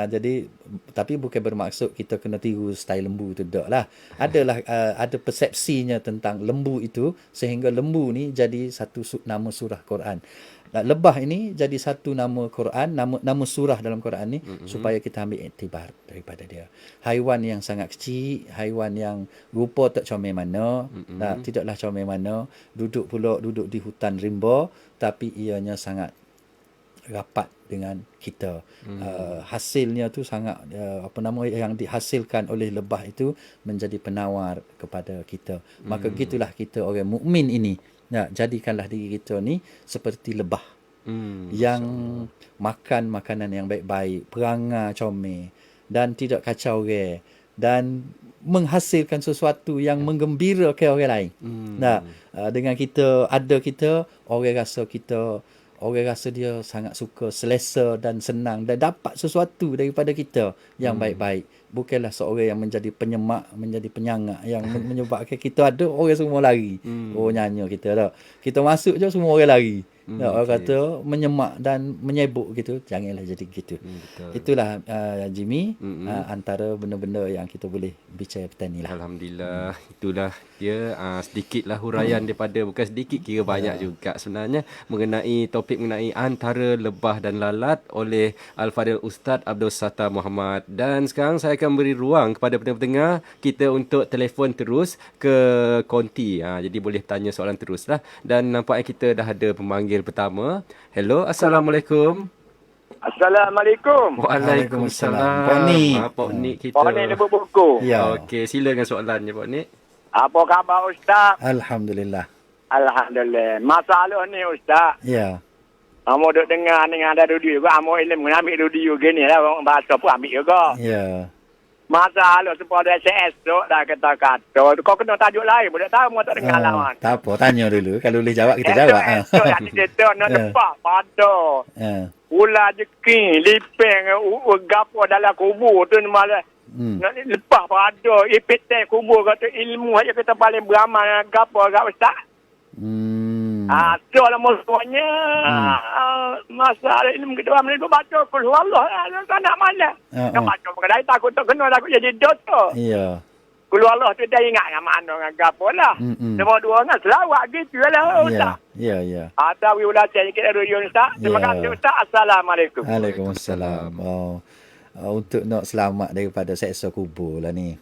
Jadi tapi bukan bermaksud kita kena tiru style lembu tu, tak lah. Ada persepsinya tentang lembu itu sehingga lembu ni jadi satu nama surah Quran. Lebah ini jadi satu nama Quran, nama surah dalam Quran ni, supaya kita ambil iktibar daripada dia. Haiwan yang sangat kecil, haiwan yang rupa tak comel mana, tidaklah comel mana, duduk di hutan rimba, tapi ianya sangat rapat dengan kita. Hasilnya tu sangat yang dihasilkan oleh lebah itu menjadi penawar kepada kita. Maka gitulah kita orang mukmin ini. Jadikanlah diri kita ni seperti lebah yang makan makanan yang baik-baik, perangai comel dan tidak kacau orang dan menghasilkan sesuatu yang menggembirakan orang lain. Dengan kita orang rasa dia sangat suka, selesa dan senang dan dapat sesuatu daripada kita yang baik-baik. Bukanlah seorang yang menjadi penyemak, menjadi penyangak yang menyebabkan kita ada orang semua lari. Nyanyi kita tak. Kita masuk je semua orang lari. Orang kata menyemak dan menyebuk gitu. Janganlah jadi gitu. Itulah Jimmy, antara benda-benda yang kita boleh bicara petang ni lah. Alhamdulillah. Itulah dia sedikitlah huraian daripada, bukan sedikit, kira banyak juga sebenarnya, mengenai topik mengenai antara lebah dan lalat oleh Al-Fadhil Ustaz Abdul Sattar Muhammad. Dan sekarang saya akan beri ruang kepada pendengar kita untuk telefon terus ke konti. Jadi boleh tanya soalan teruslah. Dan nampaknya kita dah ada pemanggil pertama. Hello, Assalamualaikum. Assalamualaikum. Waalaikumsalam. Pak Nik kita. Pak Nik lebih buku. Ya. Okey, silakan soalannya Pak Nik. Apa khabar Ustaz? Alhamdulillah. Alhamdulillah. Masalah ni Ustaz. Ya. Amo duk dengar dengan ada radio juga. Amo ilmu ambil radio gini lah. Orang bahasa pun ambil juga. Ya. Masalah sebab ada SS tu dah kata-kata. Kau kena tajuk lain. Boleh tahu mu tak dengar lah. Man. Tak apa, tanya dulu. Kalau boleh jawab, kita jawab. SS tu yang cerita nak lepak pada. Ular jeking, lipeng, gapo dalam kubur tu malah. Nak lepas pada. Ipit teh kubur kata ilmu aja kita paling beramal. Gapo agak besar. So lah maksudnya masalah ilmu kita orang boleh baca Qul huwallah tak nak mana. Nak baca mengenai takut tak kena takut jadi dosa. Ya. Qul huwallah tu dah ingat dengan mana dengan gapo lah. Semua dua dengan selawat gitu lah Ustaz. Ya. Ada wiula saya kita radio Ustaz. Terima kasih Ustaz. Assalamualaikum. Waalaikumsalam. Untuk nak selamat daripada seksa kubur lah ni.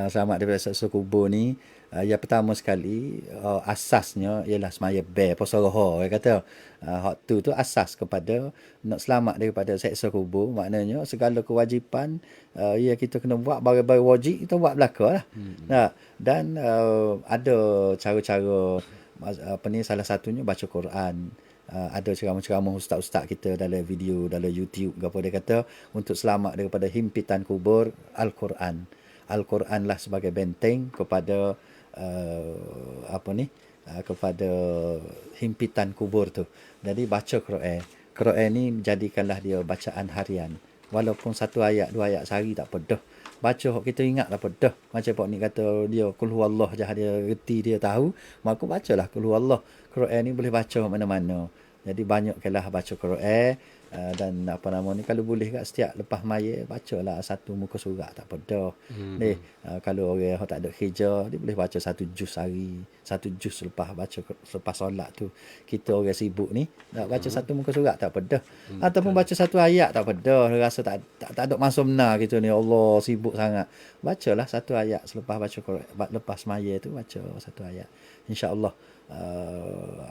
Selamat daripada seksa kubur ni. Yang pertama sekali asasnya ialah semaya bear posoroho kata hak tu asas kepada nak selamat daripada seksa kubur, maknanya segala kewajipan kita kena buat bagi wajib kita buat belaka lah. Dan ada cara-cara salah satunya baca Quran. Ada ceramah-ceramah ustaz-ustaz kita dalam video dalam YouTube apa dia kata untuk selamat daripada himpitan kubur Al-Quran. Al-Quran lah sebagai benteng kepada kepada himpitan kubur tu. Jadi baca Quran. Quran ni jadikanlah dia bacaan harian. Walaupun satu ayat, dua ayat sehari tak pedah. Baca kita ingatlah pedah. Macam Pak ni kata dia Qul huwallah jah dia reti dia tahu, maka bacalah Qul huwallah. Quran ni boleh baca mana-mana. Jadi banyaklah baca Quran. Dan kalau boleh kat setiap lepas maya bacalah satu muka surat tak pedah. Kalau orang tak ada kerja dia boleh baca satu juz hari, satu juz lepas solat tu. Kita orang sibuk ni nak baca satu muka surat tak pedah. Ataupun baca satu ayat tak pedah, rasa tak ada masa benar kita ni, Allah sibuk sangat. Bacalah satu ayat selepas baca Quran, lepas maya tu baca satu ayat. Insya-Allah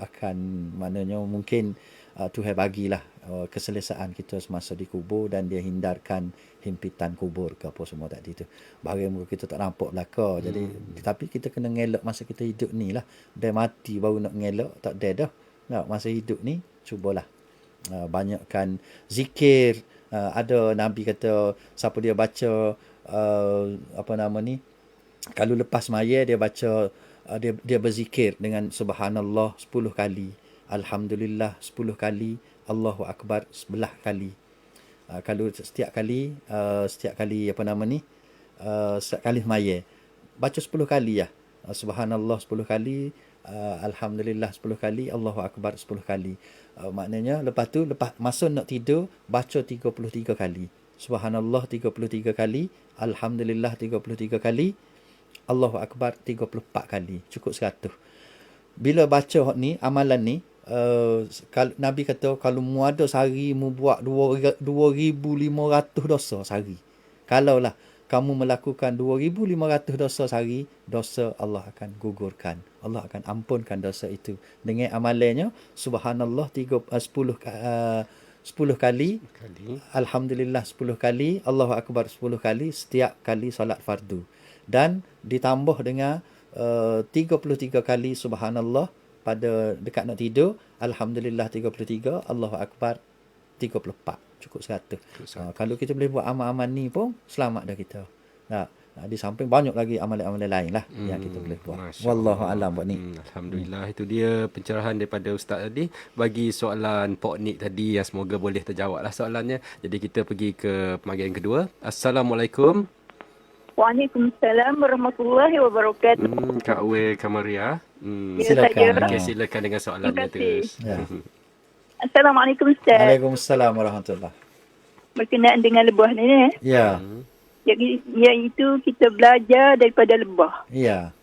akan maknanya mungkin Tuhan bagilah keselesaan kita semasa di kubur dan dia hindarkan himpitan kubur ke apa semua tadi tu. Barang kita tak nampak belaka. Jadi tapi kita kena ngelak masa kita hidup ni lah. Dah mati baru nak ngelak tak ada dah. Nah, masa hidup ni cubalah banyakkan zikir. Ada Nabi kata siapa dia baca kalau lepas maya dia baca dia berzikir dengan subhanallah 10 kali. Alhamdulillah 10 kali, Allahu Akbar 11 kali. Kalau setiap kali setiap kali maya baca 10 kali ya. Subhanallah 10 kali, Alhamdulillah 10 kali, Allahu Akbar 10 kali. Maknanya lepas masa nak tidur baca 33 kali. Subhanallah 33 kali, Alhamdulillah 33 kali, Allahu Akbar 34 kali. Cukup 100. Bila baca ni amalan ni Nabi kata kalau mu ada sehari mu buat 2,500 dosa sehari. Kalaulah kamu melakukan 2,500 dosa sehari, dosa Allah akan gugurkan. Allah akan ampunkan dosa itu. Dengan amalannya subhanallah 10 kali, Alhamdulillah 10 kali, Allahu Akbar 10 kali setiap kali solat fardu. Dan ditambah dengan 33 kali subhanallah pada dekat nak tidur, Alhamdulillah 33, Allahu Akbar 34. Cukup 100. Kalau kita boleh buat amal-amal ni pun selamat dah kita. Di samping banyak lagi amalan-amalan lain lah yang kita boleh buat. Wallahu alam buat ni. Alhamdulillah, itu dia pencerahan daripada Ustaz tadi bagi soalan Pok Nik tadi yang semoga boleh terjawab lah soalannya. Jadi kita pergi ke pemanggilan kedua. Assalamualaikum. Waalaikumsalam warahmatullahi wabarakatuh. Kak We Kamaria. Silakan. Okay, silakan dengan soalannya terus. Ya. Assalamualaikum Ustaz. Waalaikumsalam warahmatullahi. Berkenaan dengan lebah ni. Ya. Jadi iaitu kita belajar daripada lebah. Ya.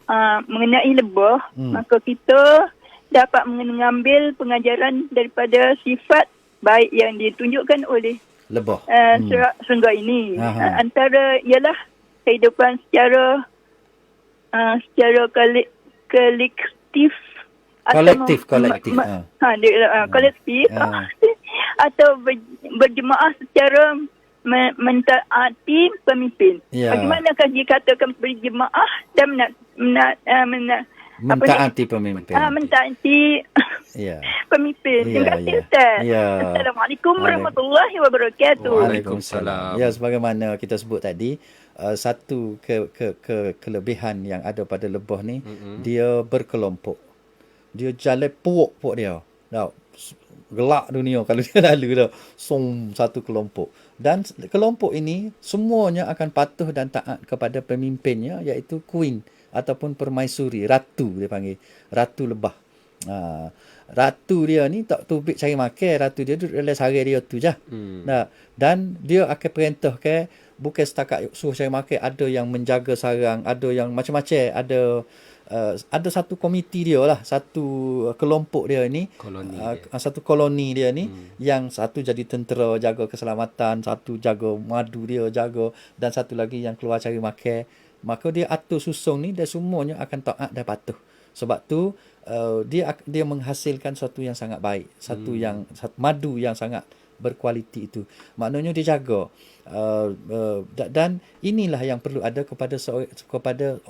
Mengenai lebah, maka kita dapat mengambil pengajaran daripada sifat baik yang ditunjukkan oleh lebah. Serangga ini. Antara ialah kehidupan secara kolektif atau berjemaah secara mentaati pemimpin. Bagaimanakah dikatakan berjemaah dan Mentaati pemimpin. Mentaati Ya. pemimpin. Ya, Terima kasih ya. Ustaz. Ya. Assalamualaikum warahmatullahi wabarakatuh. Waalaikumsalam. Ya, sebagaimana kita sebut tadi, satu kelebihan yang ada pada lebah ni, dia berkelompok. Dia jalan pok dia. Tahu? Gelak dunia kalau dia lalu dah. Satu kelompok. Dan kelompok ini semuanya akan patuh dan taat kepada pemimpinnya, iaitu Queen ataupun permaisuri, ratu dia panggil. Ratu lebah. Ratu dia ni tak tubik cari makan, ratu dia duduk dalam sarang dia tu je. Dan dia akan perintah ke, bukan setakat suruh cari makan, ada yang menjaga sarang, ada yang macam-macam, ada satu komiti dia lah, satu kelompok dia ni, satu koloni dia ni, yang satu jadi tentera jaga keselamatan, satu jaga madu dia jaga, dan satu lagi yang keluar cari makan. Maka dia atur susung ni, dan semuanya akan taat dan patuh. Sebab tu dia menghasilkan sesuatu yang sangat baik, satu madu yang sangat berkualiti itu. Maknanya dia jaga. Dan inilah yang perlu ada kepada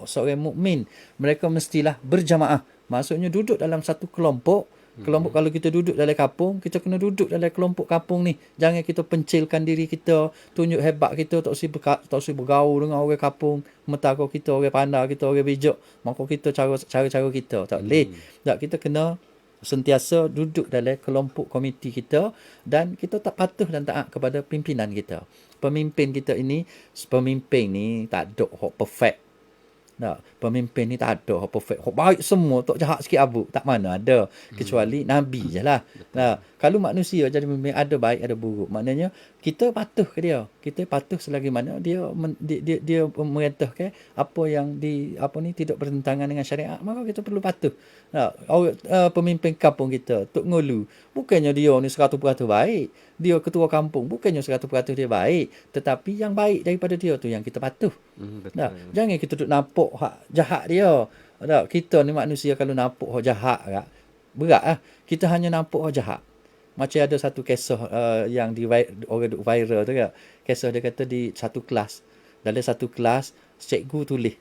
seorang mukmin. Mereka mestilah berjamaah. Maksudnya duduk dalam satu kelompok. Kelompok, kalau kita duduk dalam kampung, kita kena duduk dalam kelompok kampung ni. Jangan kita pencilkan diri kita, tunjuk hebat kita, tak usah bergaul dengan orang kampung. Mentako kita orang pandai, kita orang bijak, maka kita cara kita. Tak boleh. Tak, kita kena sentiasa duduk dalam kelompok komiti kita, dan kita tak patuh dan taat kepada pimpinan kita. Pemimpin ni tak ada hak perfect. Pemimpin ni tak ada hak perfect, hak baik semua, tak jahat sikit abuk, tak mana ada, kecuali Nabi je lah. Kalau manusia jadi pemimpin, ada baik ada buruk. Maknanya kita patuh ke dia, kita patuh selagi mana dia merintahkan apa yang tidak bertentangan dengan syariat, maka kita perlu patuh. Pemimpin kampung kita, Tok Ngulu, bukannya dia ni 100% baik, dia ketua kampung, bukannya 100% dia baik, tetapi yang baik daripada dia tu yang kita patuh. Jangan kita duduk nampak hak jahat dia. Kita ni manusia, kalau nampak hak jahat berat lah. Kita hanya nampak hak jahat. Macam ada satu kisah yang orang duk viral tu kan. Kisah dia kata di satu kelas. Dalam satu kelas, cikgu tulis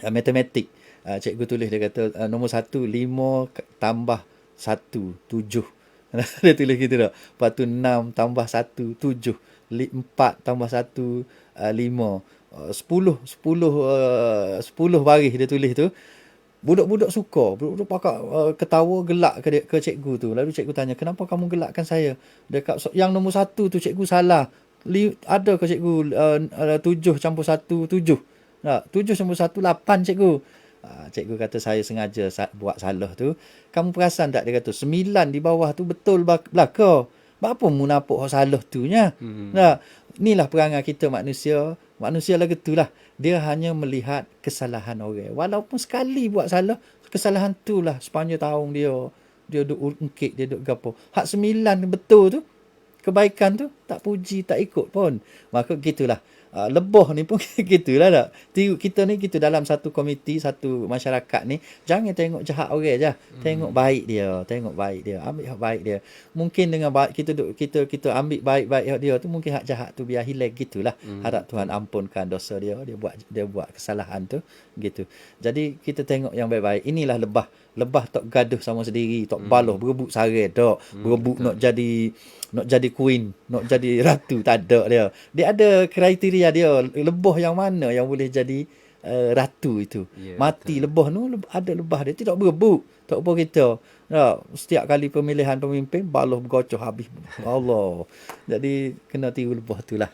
matematik. Cikgu tulis, dia kata nombor 1, 5 tambah 1, 7. Dia tulis gitu tak. Lepas tu 6 tambah 1, 7. 4 tambah 1, 5. 10 baris dia tulis tu. Budak-budak suka, budak-budak pakak ketawa, gelak ke cikgu tu. Lalu cikgu tanya, kenapa kamu gelakkan saya? Dia kata, yang nombor 1 tu cikgu salah. Ada ke cikgu 7 campur 1, 7? 7 campur 1, 8 cikgu. Cikgu kata, saya sengaja buat salah tu. Kamu perasan tak? Dia kata 9 di bawah tu betul belaka. Apa mu nampak salah tu nya? Inilah perangai kita manusia. Manusia lah gitulah. Dia hanya melihat kesalahan orang. Walaupun sekali buat salah, kesalahan tu lah sepanjang tahun dia duk ungkit, dia duk gapo. Hak 9 betul tu, kebaikan tu, tak puji, tak ikut pun. Maka gitulah. Lebah ni pun gitulah tak. Kita ni gitu dalam satu komiti, satu masyarakat ni, jangan tengok jahat orang je. Tengok baik dia, ambil hak baik dia. Mungkin dengan baik kita ambil baik-baik dia tu, mungkin hak jahat tu biar hilang gitulah. Harap Tuhan ampunkan dosa dia buat kesalahan tu gitu. Jadi kita tengok yang baik-baik. Inilah lebah. Lebah tak gaduh sama sendiri, tak baloh berebut sarang tak, berebut nak jadi queen, nak jadi ratu, tak ada dia. Dia ada kriteria dia, lebah yang mana yang boleh jadi ratu itu. Mati lebah tu, ada lebah dia tidak berebut, tak apa kita. Setiap kali pemilihan pemimpin, baloh bergocoh habis. Allah. Jadi kena tiru lebah tu lah.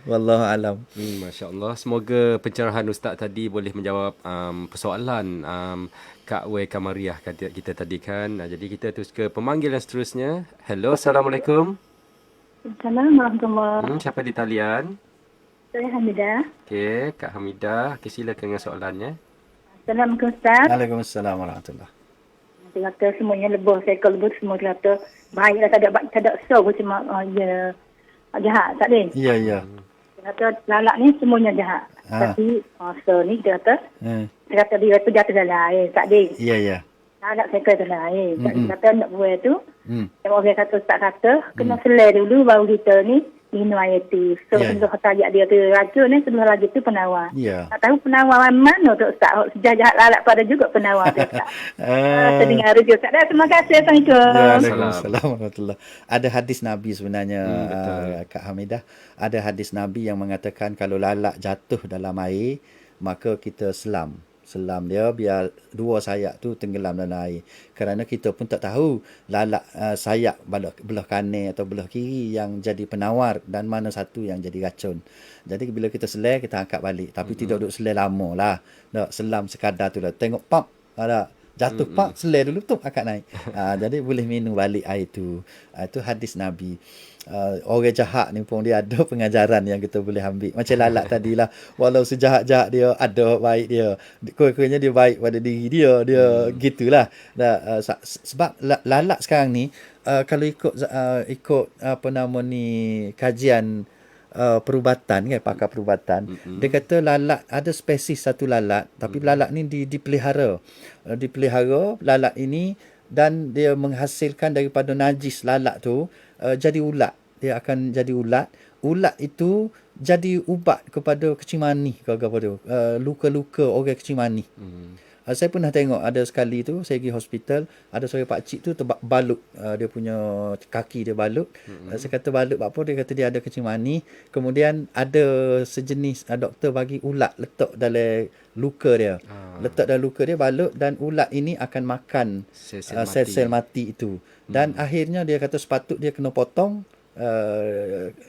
Wallahu alam. Masya Allah. Semoga pencerahan Ustaz tadi boleh menjawab persoalan Kak W. Kamariah kita tadi kan. Jadi kita terus ke pemanggil yang seterusnya. Hello, Assalamualaikum. Assalamualaikum warahmatullahi. Siapa di talian? Saya Hamidah. Okey, Kak Hamidah, silakan dengan soalannya. Assalamualaikum Ustaz. Waalaikumsalam warahmatullahi. Dia kata semuanya lebah, seekor lebah semua dia kata baiklah, tak ada so cuma jahat, tak ada. Ya. Dia kata lalat ni semuanya jahat. Tapi so ni dia kata dia kata dia tu jatuh dalam air, tak ada. Ya. Lalat seekor dalam air. Dia kata nak buat tu. Orang kata Ustaz kata kena selai dulu baru kita ni minum air tu. So, Ya. sebelum tajak dia tu racun ni, sebelum lagi tu penawar. Ya. Tak tahu penawar mana tu Ustaz. Sejak-jahat lalat pada juga penawar tu Ustaz. Saya dengar radio Ustaz. Terima kasih. Assalamualaikum. Waalaikumsalam warahmatullahi. Ada hadis Nabi sebenarnya, betul. Kak Hamidah. Ada hadis Nabi yang mengatakan kalau lalat jatuh dalam air, maka kita selam dia biar dua sayap tu tenggelam dalam air. Kerana kita pun tak tahu lalat sayap belah kanan atau belah kiri yang jadi penawar dan mana satu yang jadi racun. Jadi bila kita selai, kita angkat balik. Tapi tidak duduk selai lama lah. Tak, selam sekadar tu lah. Tengok pump, ada jatuh pak, selai dulu tu angkat naik. Jadi boleh minum balik air tu. Itu hadis Nabi. Orang jahat ni pun dia ada pengajaran yang kita boleh ambil. Macam lalat tadilah, walau sejahat-jahat dia, ada baik dia. Kurang-kurangnya dia baik pada diri dia. Dia gitulah. Sebab lalat sekarang ni, kalau ikut apa nama ni, kajian perubatan kan, pakar perubatan, dia kata lalat ada spesies satu lalat, tapi lalat ni dipelihara lalat ini, dan dia menghasilkan daripada najis lalat tu jadi ulat. Dia akan jadi ulat itu jadi ubat kepada kecing manis ke apa tu, luka-luka orang kecing manis. Saya pernah tengok ada sekali tu, saya pergi hospital, ada seorang pakcik tu balut, dia punya kaki dia balut. Saya kata balut apa? Dia kata dia ada kecing manis. Kemudian ada sejenis doktor bagi ulat letak dalam luka dia. Letak dalam luka dia balut, dan ulat ini akan makan sel-sel mati itu. Dan akhirnya dia kata sepatut dia kena potong.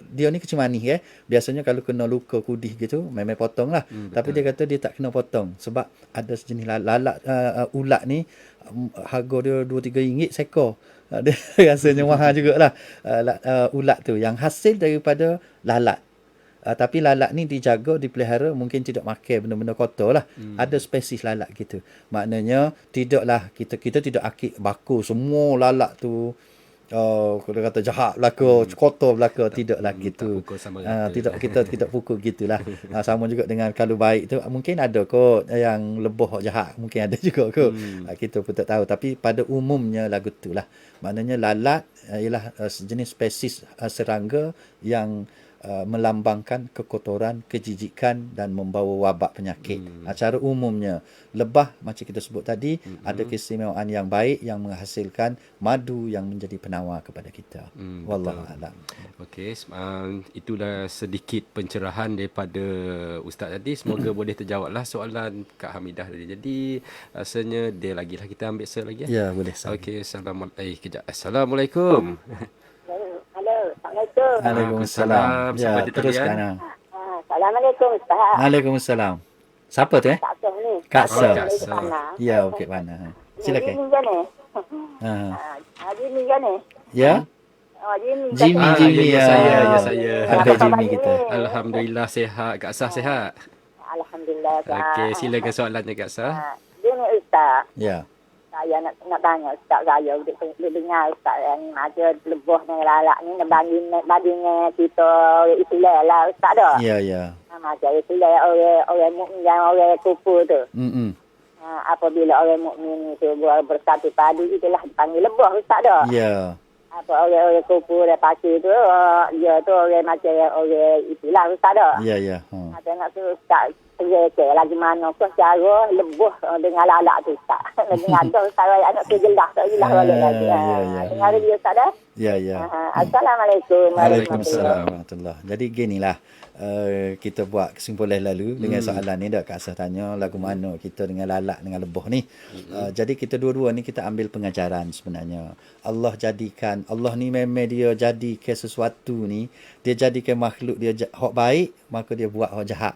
Dia ni kecing manis biasanya kalau kena luka kudih gitu memang potong lah. Tapi dia kata dia tak kena potong sebab ada sejenis lalat ulat ni, harga dia 2-3 ringgit sekor. Dia rasanya mahal jugalah. Ulat tu yang hasil daripada lalat. Tapi lalat ni dijaga, dipelihara, mungkin tidak makan benda-benda kotor lah. Ada spesies lalat gitu. Maknanya tidaklah kita tidak akik baku semua lalat tu. Kalau kata jahat belaka, kotor belaka, tidaklah gitu. Tidak pukul gitulah. Sama juga dengan kalau baik tu mungkin ada kot yang lebih jahat, mungkin ada juga kot. Kita pun tak tahu, tapi pada umumnya lagu itulah. Maknanya lalat ialah sejenis spesies serangga yang melambangkan kekotoran, kejijikan dan membawa wabak penyakit. Cara umumnya lebah macam kita sebut tadi, ada keistimewaan yang baik yang menghasilkan madu yang menjadi penawar kepada kita. Wallahu a'lam. Okey, itulah sedikit pencerahan daripada Ustaz tadi. Semoga boleh terjawablah soalan Kak Hamidah tadi. Jadi rasanya dia lagi lah, kita ambil lagi. Ya, boleh. Okey, Assalamualaikum. Assalamualaikum. Waalaikumsalam. Ya, teruskan. Assalamualaikum Ustaz. Waalaikumsalam. Siapa tu Kak Sah ni. Kak Sah. Kak Sah. Ya, Bukit Mana. Silakan. Ini kan ni. Ini kan ni. Ya. Jimmy ya, saya. Ada Jimmy kita. Alhamdulillah sihat. Kak Sah sihat. Alhamdulillah. Okey, silakan soalannya Kak Sah. Dia ni Ustaz. Ya. Saya nak tanya Ustaz, saya dengar Ustaz yang macam lebah dengan lalat ni banding kita Islam lah Ustaz dah. Ya. Macam Islam orang mukmin dan orang kufur tu. Apabila orang mukmin itu bersatu padu, itulah dipanggil lebah Ustaz dah. Ya. Apa orang kufur dan pakir tu, dia tu orang macam orang itulah Ustaz dah. Ya. Tengok tu Ustaz, lagi mana pun cara lebuh dengan lalat tu Ustaz. Dengan tu saya anak tu jelas tak jelas balik lagi. Dengar dia Ustaz dah? Ya. Assalamualaikum. Waalaikumsalam warahmatullahi. Jadi ginilah, kita buat kesimpulan lalu dengan soalan ni dah Kak Sah tanya lagu mana kita dengan lalat dengan lebuh ni. Jadi kita dua-dua ni kita ambil pengajaran sebenarnya. Allah ni memang dia jadikan sesuatu ni, dia jadikan makhluk dia hak baik, maka dia buat hak jahat.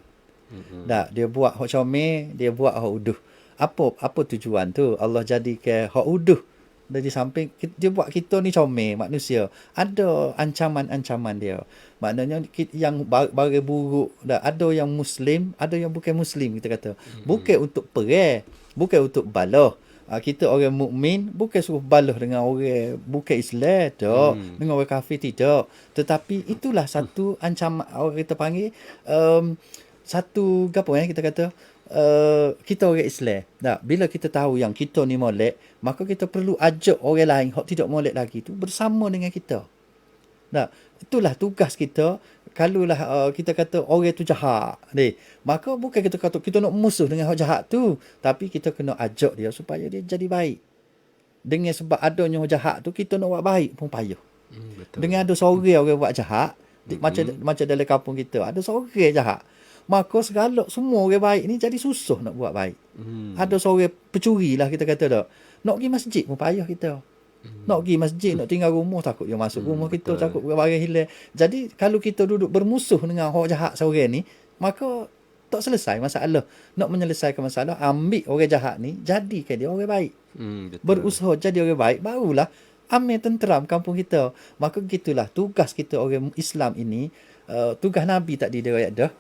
Dia buat hak comel, dia buat hak uduh. Apa tujuan tu? Allah jadikan hak uduh. Dari samping dia buat kita ni comel manusia, ada ancaman-ancaman dia. Maknanya yang barang buruk ada yang muslim, ada yang bukan muslim kita kata. Bukan untuk perang, bukan untuk balah. Kita orang mukmin bukan suruh balah dengan orang bukan Islam tak, dengan orang kafir tidak. Tetapi itulah satu ancaman, orang kita panggil satu gapo kita kata kita orang Islam. Bila kita tahu yang kita ni molek, maka kita perlu ajak orang lain hak tidak molek lagi tu bersama dengan kita. Nah, itulah tugas kita. Kalaulah kita kata orang tu jahat, maka bukan kita kata kita nak musuh dengan orang jahat tu, tapi kita kena ajak dia supaya dia jadi baik. Dengan sebab adanya orang jahat tu, kita nak buat baik pun payah. Betul. Dengan ada seorang orang buat jahat, macam dalam kampung kita, ada seorang jahat, maka segala semua orang baik ni jadi susah nak buat baik. Ada seorang pencuri lah kita kata tak. Nak pergi masjid pun payah kita. Nak pergi masjid, nak tinggal rumah, takut dia masuk rumah kita, betul. takut barang hilang. Jadi kalau kita duduk bermusuh dengan orang jahat seorang ni, maka tak selesai masalah. Nak menyelesaikan masalah, ambil orang jahat ni, jadikan dia orang baik. Betul. Berusaha jadi orang baik, barulah aman tenteram kampung kita. Maka gitulah tugas kita orang Islam ini. Tugas Nabi tadi dia ayat dah.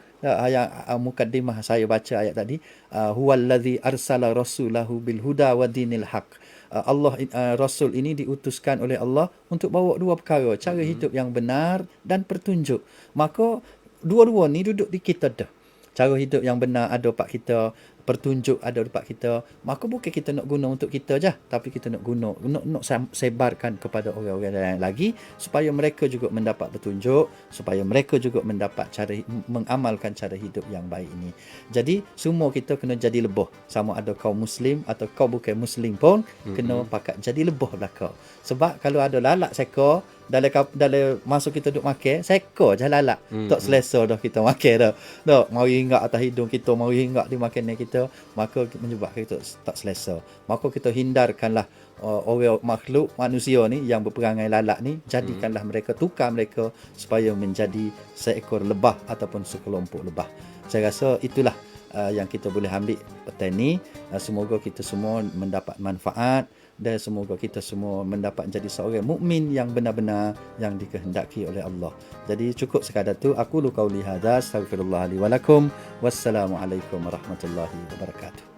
Yang mukaddimah saya baca ayat tadi, huwallazi arsala rasulahu bil huda wa dinil haq. Allah Rasul ini diutuskan oleh Allah untuk bawa dua perkara, cara hidup yang benar dan petunjuk. Maka dua-dua ni duduk di kita dah. Cara hidup yang benar ada dekat kita, petunjuk ada dekat kita. Maka bukan kita nak guna untuk kita je, tapi kita nak guna, nak sebarkan kepada orang-orang lain lagi, supaya mereka juga mendapat petunjuk, supaya mereka juga mendapat cara mengamalkan cara hidup yang baik ini. Jadi semua kita kena jadi lebah, sama ada kau Muslim atau kau bukan Muslim pun kena pakat jadi lebah belaka. Sebab kalau ada lalak seka dalam masa kita duduk makan, seka je lalak. Tak selesa dah kita makan dah. Tak, mari hinggap atas hidung kita, mari hinggap di makanan kita, maka menyebabkan kita tak selesa. Maka kita hindarkanlah orang makhluk manusia ni yang berperangai lalak ni, jadikanlah mereka, tukar mereka supaya menjadi seekor lebah ataupun sekelompok lebah. Saya rasa itulah yang kita boleh ambil petang ni. Semoga kita semua mendapat manfaat dan semoga kita semua mendapat jadi seorang mukmin yang benar-benar yang dikehendaki oleh Allah. Jadi cukup sekadar tu. Aku lu qauli hadza, astaghfirullah li wa lakum. Wassalamualaikum warahmatullahi wabarakatuh.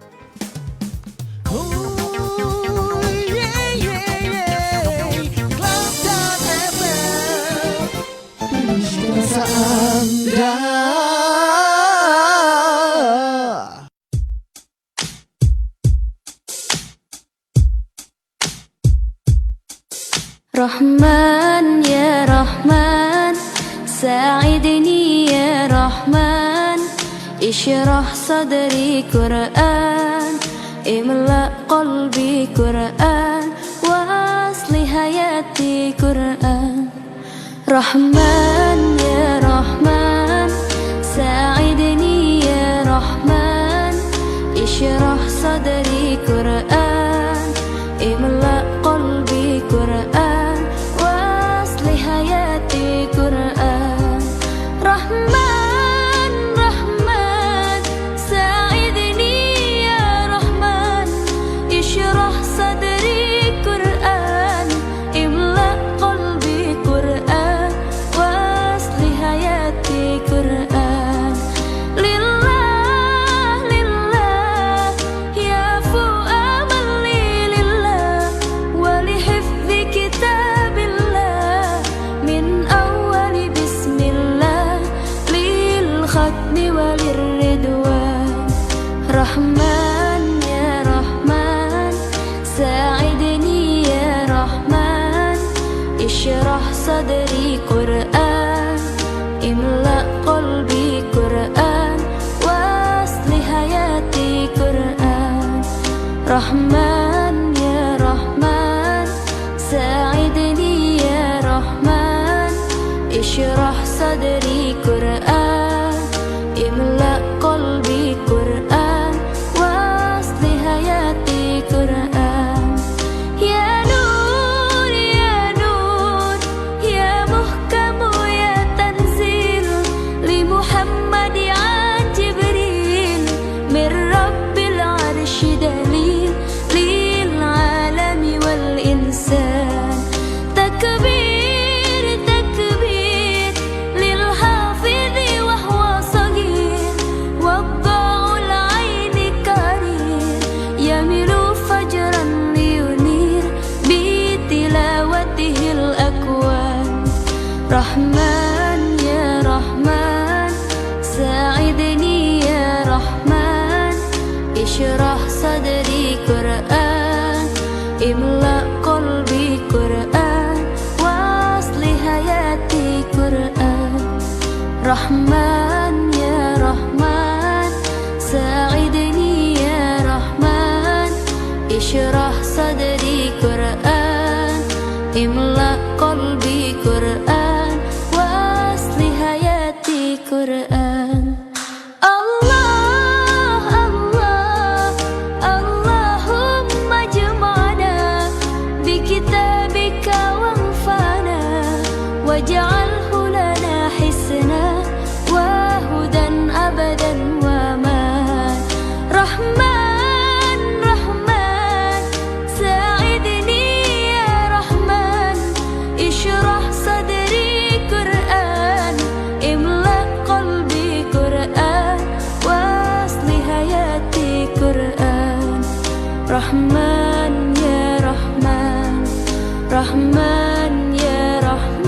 رحمن يا رحمن ساعدني يا رحمن اشرح صدري قرآن املأ قلبي قرآن واصلح حياتي قرآن رحمن يا رحمن ساعدني يا رحمن اشرح صدري قرآن املأ قلبي قرآن حياتي قرآن رحمن رحمن ساعدني يا رحمن اشرح صدري قرآن املأ قلبي قرآن واصلح حياتي قرآن لله لله يا فوق أملي لله ولحفظ كتاب من أول بسم الله للختم وللردوان رحمن يا رحمن ساعدني يا رحمن اشرح صدري قرآن املأ قلبي قرآن واصلح حياتي قرآن رحمن يا رحمن ساعدني يا رحمن اشرح صدري قرآن املأ قلبي قرآن واصلح حياتي قرآن يا نور يا نور يا محكم يا تنزيل لمحمد عن جبريل من رب العرش دليل للعالم والإنسان تكبير تكبير للحافظ وهو صغير وضاع العين كرير يميل فجرا لينير بتلاوته الأكوان رحمن يا رحمن ساعدني يا رحمن اشرح صدري قرآن املأ قلبي قرآن واصلح حياتي رحمن يا رحمن ساعدني يا رحمن اشرح صدري قرآن املأ قلبي قرآن واصلح حياتي قرآن الله الله اللهم اجمعنا بكتابك وانفعنا واجعله لنا حسنا وهدى أبدا ومان رحمن رحمن ساعدني يا رحمن اشرح صدري قرآن املأ قلبي قرآن واصلح حياتي قرآن رحمن يا رحمن رحمن يا رحمن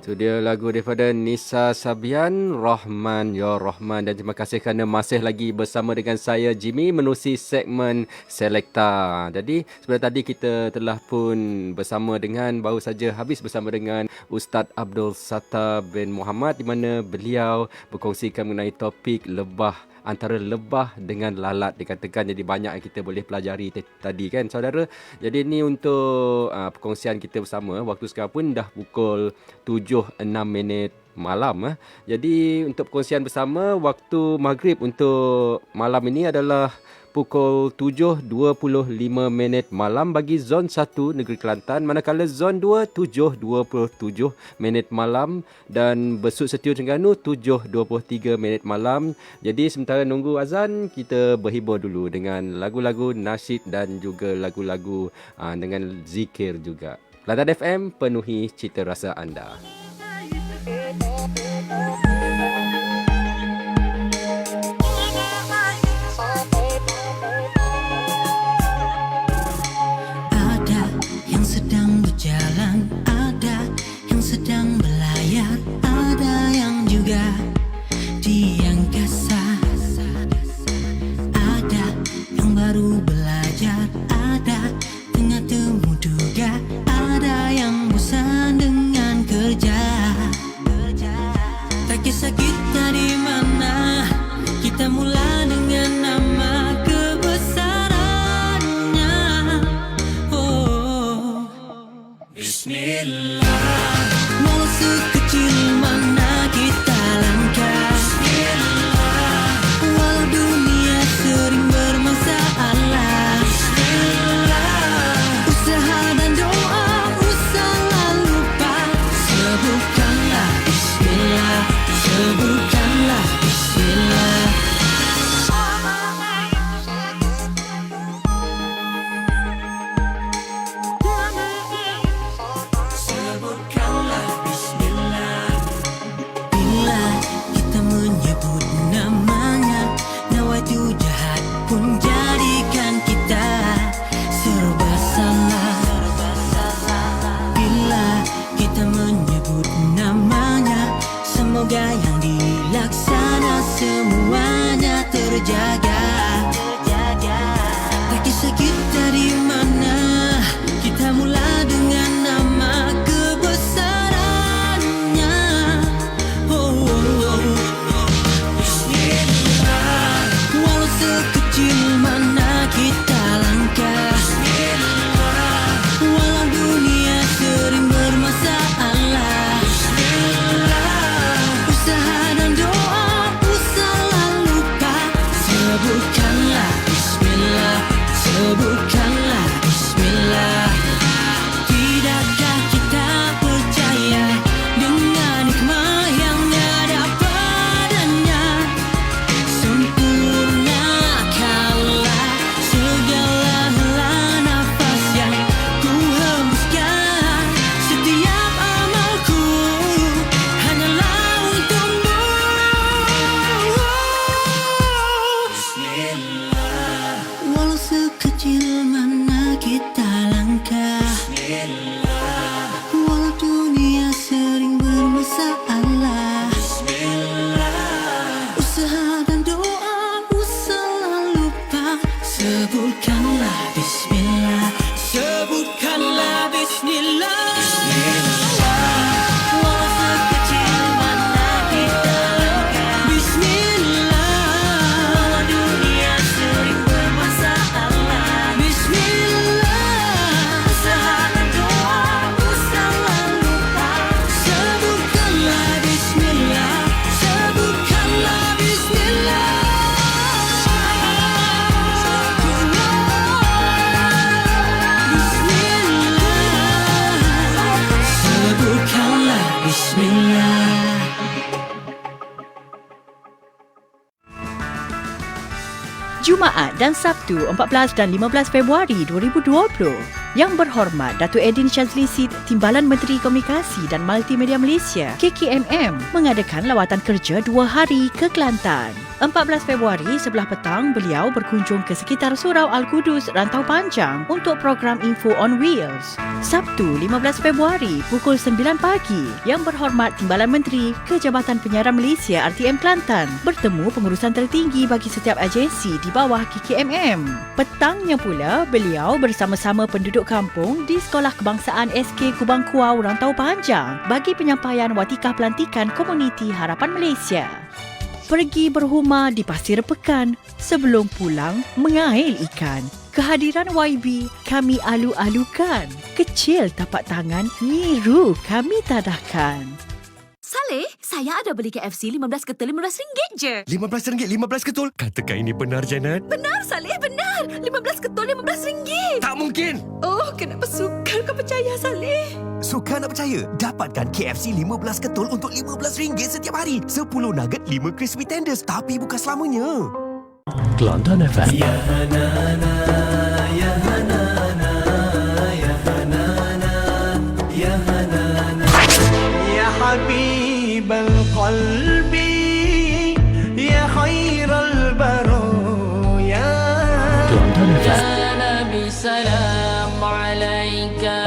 Itu dia lagu daripada Nisa Sabian, Rahman Ya Rahman. Dan terima kasih kerana masih lagi bersama dengan saya Jimmy menerusi segmen Selekta. Jadi sebenarnya tadi kita telah pun baru saja habis bersama dengan Ustaz Abdul Sattar bin Muhammad, di mana beliau berkongsikan mengenai topik lebah, antara lebah dengan lalat dikatakan. Jadi banyak yang kita boleh pelajari tadi kan saudara. Jadi ni untuk perkongsian kita bersama. Waktu sekarang pun dah pukul 7.06 malam. Jadi untuk perkongsian bersama, waktu maghrib untuk malam ini adalah pukul 7.25 malam bagi zon 1 Negeri Kelantan, manakala zon 2 7.27 malam dan Besut Setiu Terengganu 7.23 malam. Jadi sementara nunggu azan, kita berhibur dulu dengan lagu-lagu nasyid dan juga lagu-lagu dengan zikir juga. Kelantan FM, penuhi cita rasa anda. Berjalan, ada yang sedang berlayar, ada yang juga di angkasa, ada yang baru belajar, ada tengah temu duga, ada yang bosan dengan kerja. Tak kisah kita di mana, kita mula dengan nama kebesarannya. Oh, Bismillah. Walau sekecil mana kita langkah, Bismillah. Walau dunia sering bermasalah, Bismillah. Usaha dan doa usahlah lupa, sebutkanlah Bismillah, sebutkanlah Bismillah. Jumaat dan Sabtu 14 dan 15 Februari 2020. Yang berhormat Datuk Edin Shazli Sid, Timbalan Menteri Komunikasi dan Multimedia Malaysia KKMM mengadakan lawatan kerja 2 hari ke Kelantan. 14 Februari sebelah petang beliau berkunjung ke sekitar Surau Al-Qudus, Rantau Panjang untuk program Info on Wheels. Sabtu 15 Februari pukul 9 pagi, Yang berhormat Timbalan Menteri ke Jabatan Penyiaran Malaysia RTM Kelantan bertemu pengurusan tertinggi bagi setiap agensi di bawah KKMM. Petangnya pula beliau bersama-sama penduduk kampung di Sekolah Kebangsaan SK Kubang Kuau, Rantau Panjang bagi penyampaian watikah pelantikan komuniti Harapan Malaysia. Pergi berhumah di Pasir Pekan, sebelum pulang mengail ikan. Kehadiran YB kami alu-alukan. Kecil tapak tangan, nyiru kami tadahkan. Saleh, saya ada beli KFC 15 ketul RM15 je. RM15, 15 ketul? Katakan ini benar, Janet? Benar, Saleh, benar. 15 ketul RM15. Tak mungkin. Oh, kenapa sukar kau percaya, Saleh? Sukar nak percaya? Dapatkan KFC 15 ketul untuk RM15 setiap hari. 10 nugget, 5 crispy tenders. Tapi bukan selamanya. Kelantan FM. Ya Hanana, Ya Hanana, Ya Hanana, Ya Hanana, Ya Habibal Qalbi, Ya Khairal Baraya. Kelantan FM. Ya Nabi salam alaika,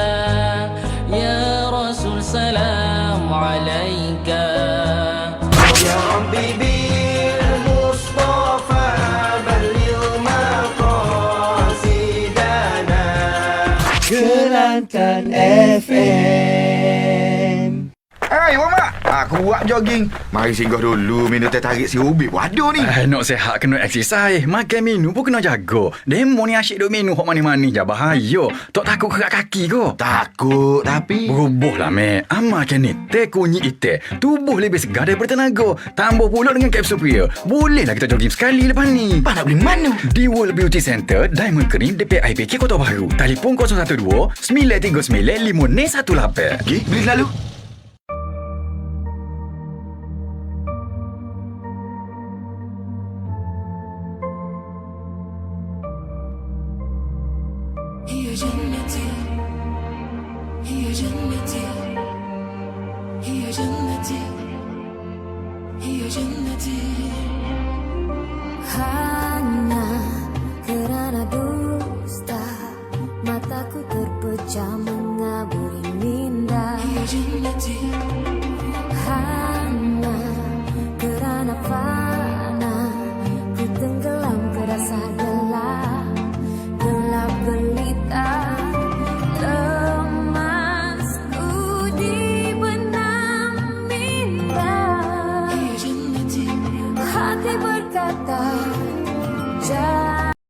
Ya Rasul salam alaika, Ya Rabbi bil Mustafa balil maqasidana. Kelantan FM. Hai, Wang Mak. Aku buat jogging. Mari singgah dulu minum teh tarik si Ubi. Waduh ni. Nak sihat kena exercise. Makan minum pun kena jaga. Demo ni asyik duk minum hok manis-manis je. Bahaya. Tak takut kerak kaki ko? Takut, tapi... Berubuh lah, Mek. Amalkan ni. Teh kunyit itik. Tubuh lebih segar daripada tenaga. Tambah pula dengan kapsul Superior. Bolehlah kita jogging sekali lepas ni. Pak nak beli mana? Di World Beauty Center, Diamond Cream, DP IPK Kota Baru. Telefon 012-939-518. Pergi, beli selalu. هي جنتي هي جنتي هي جنتي هي جنتي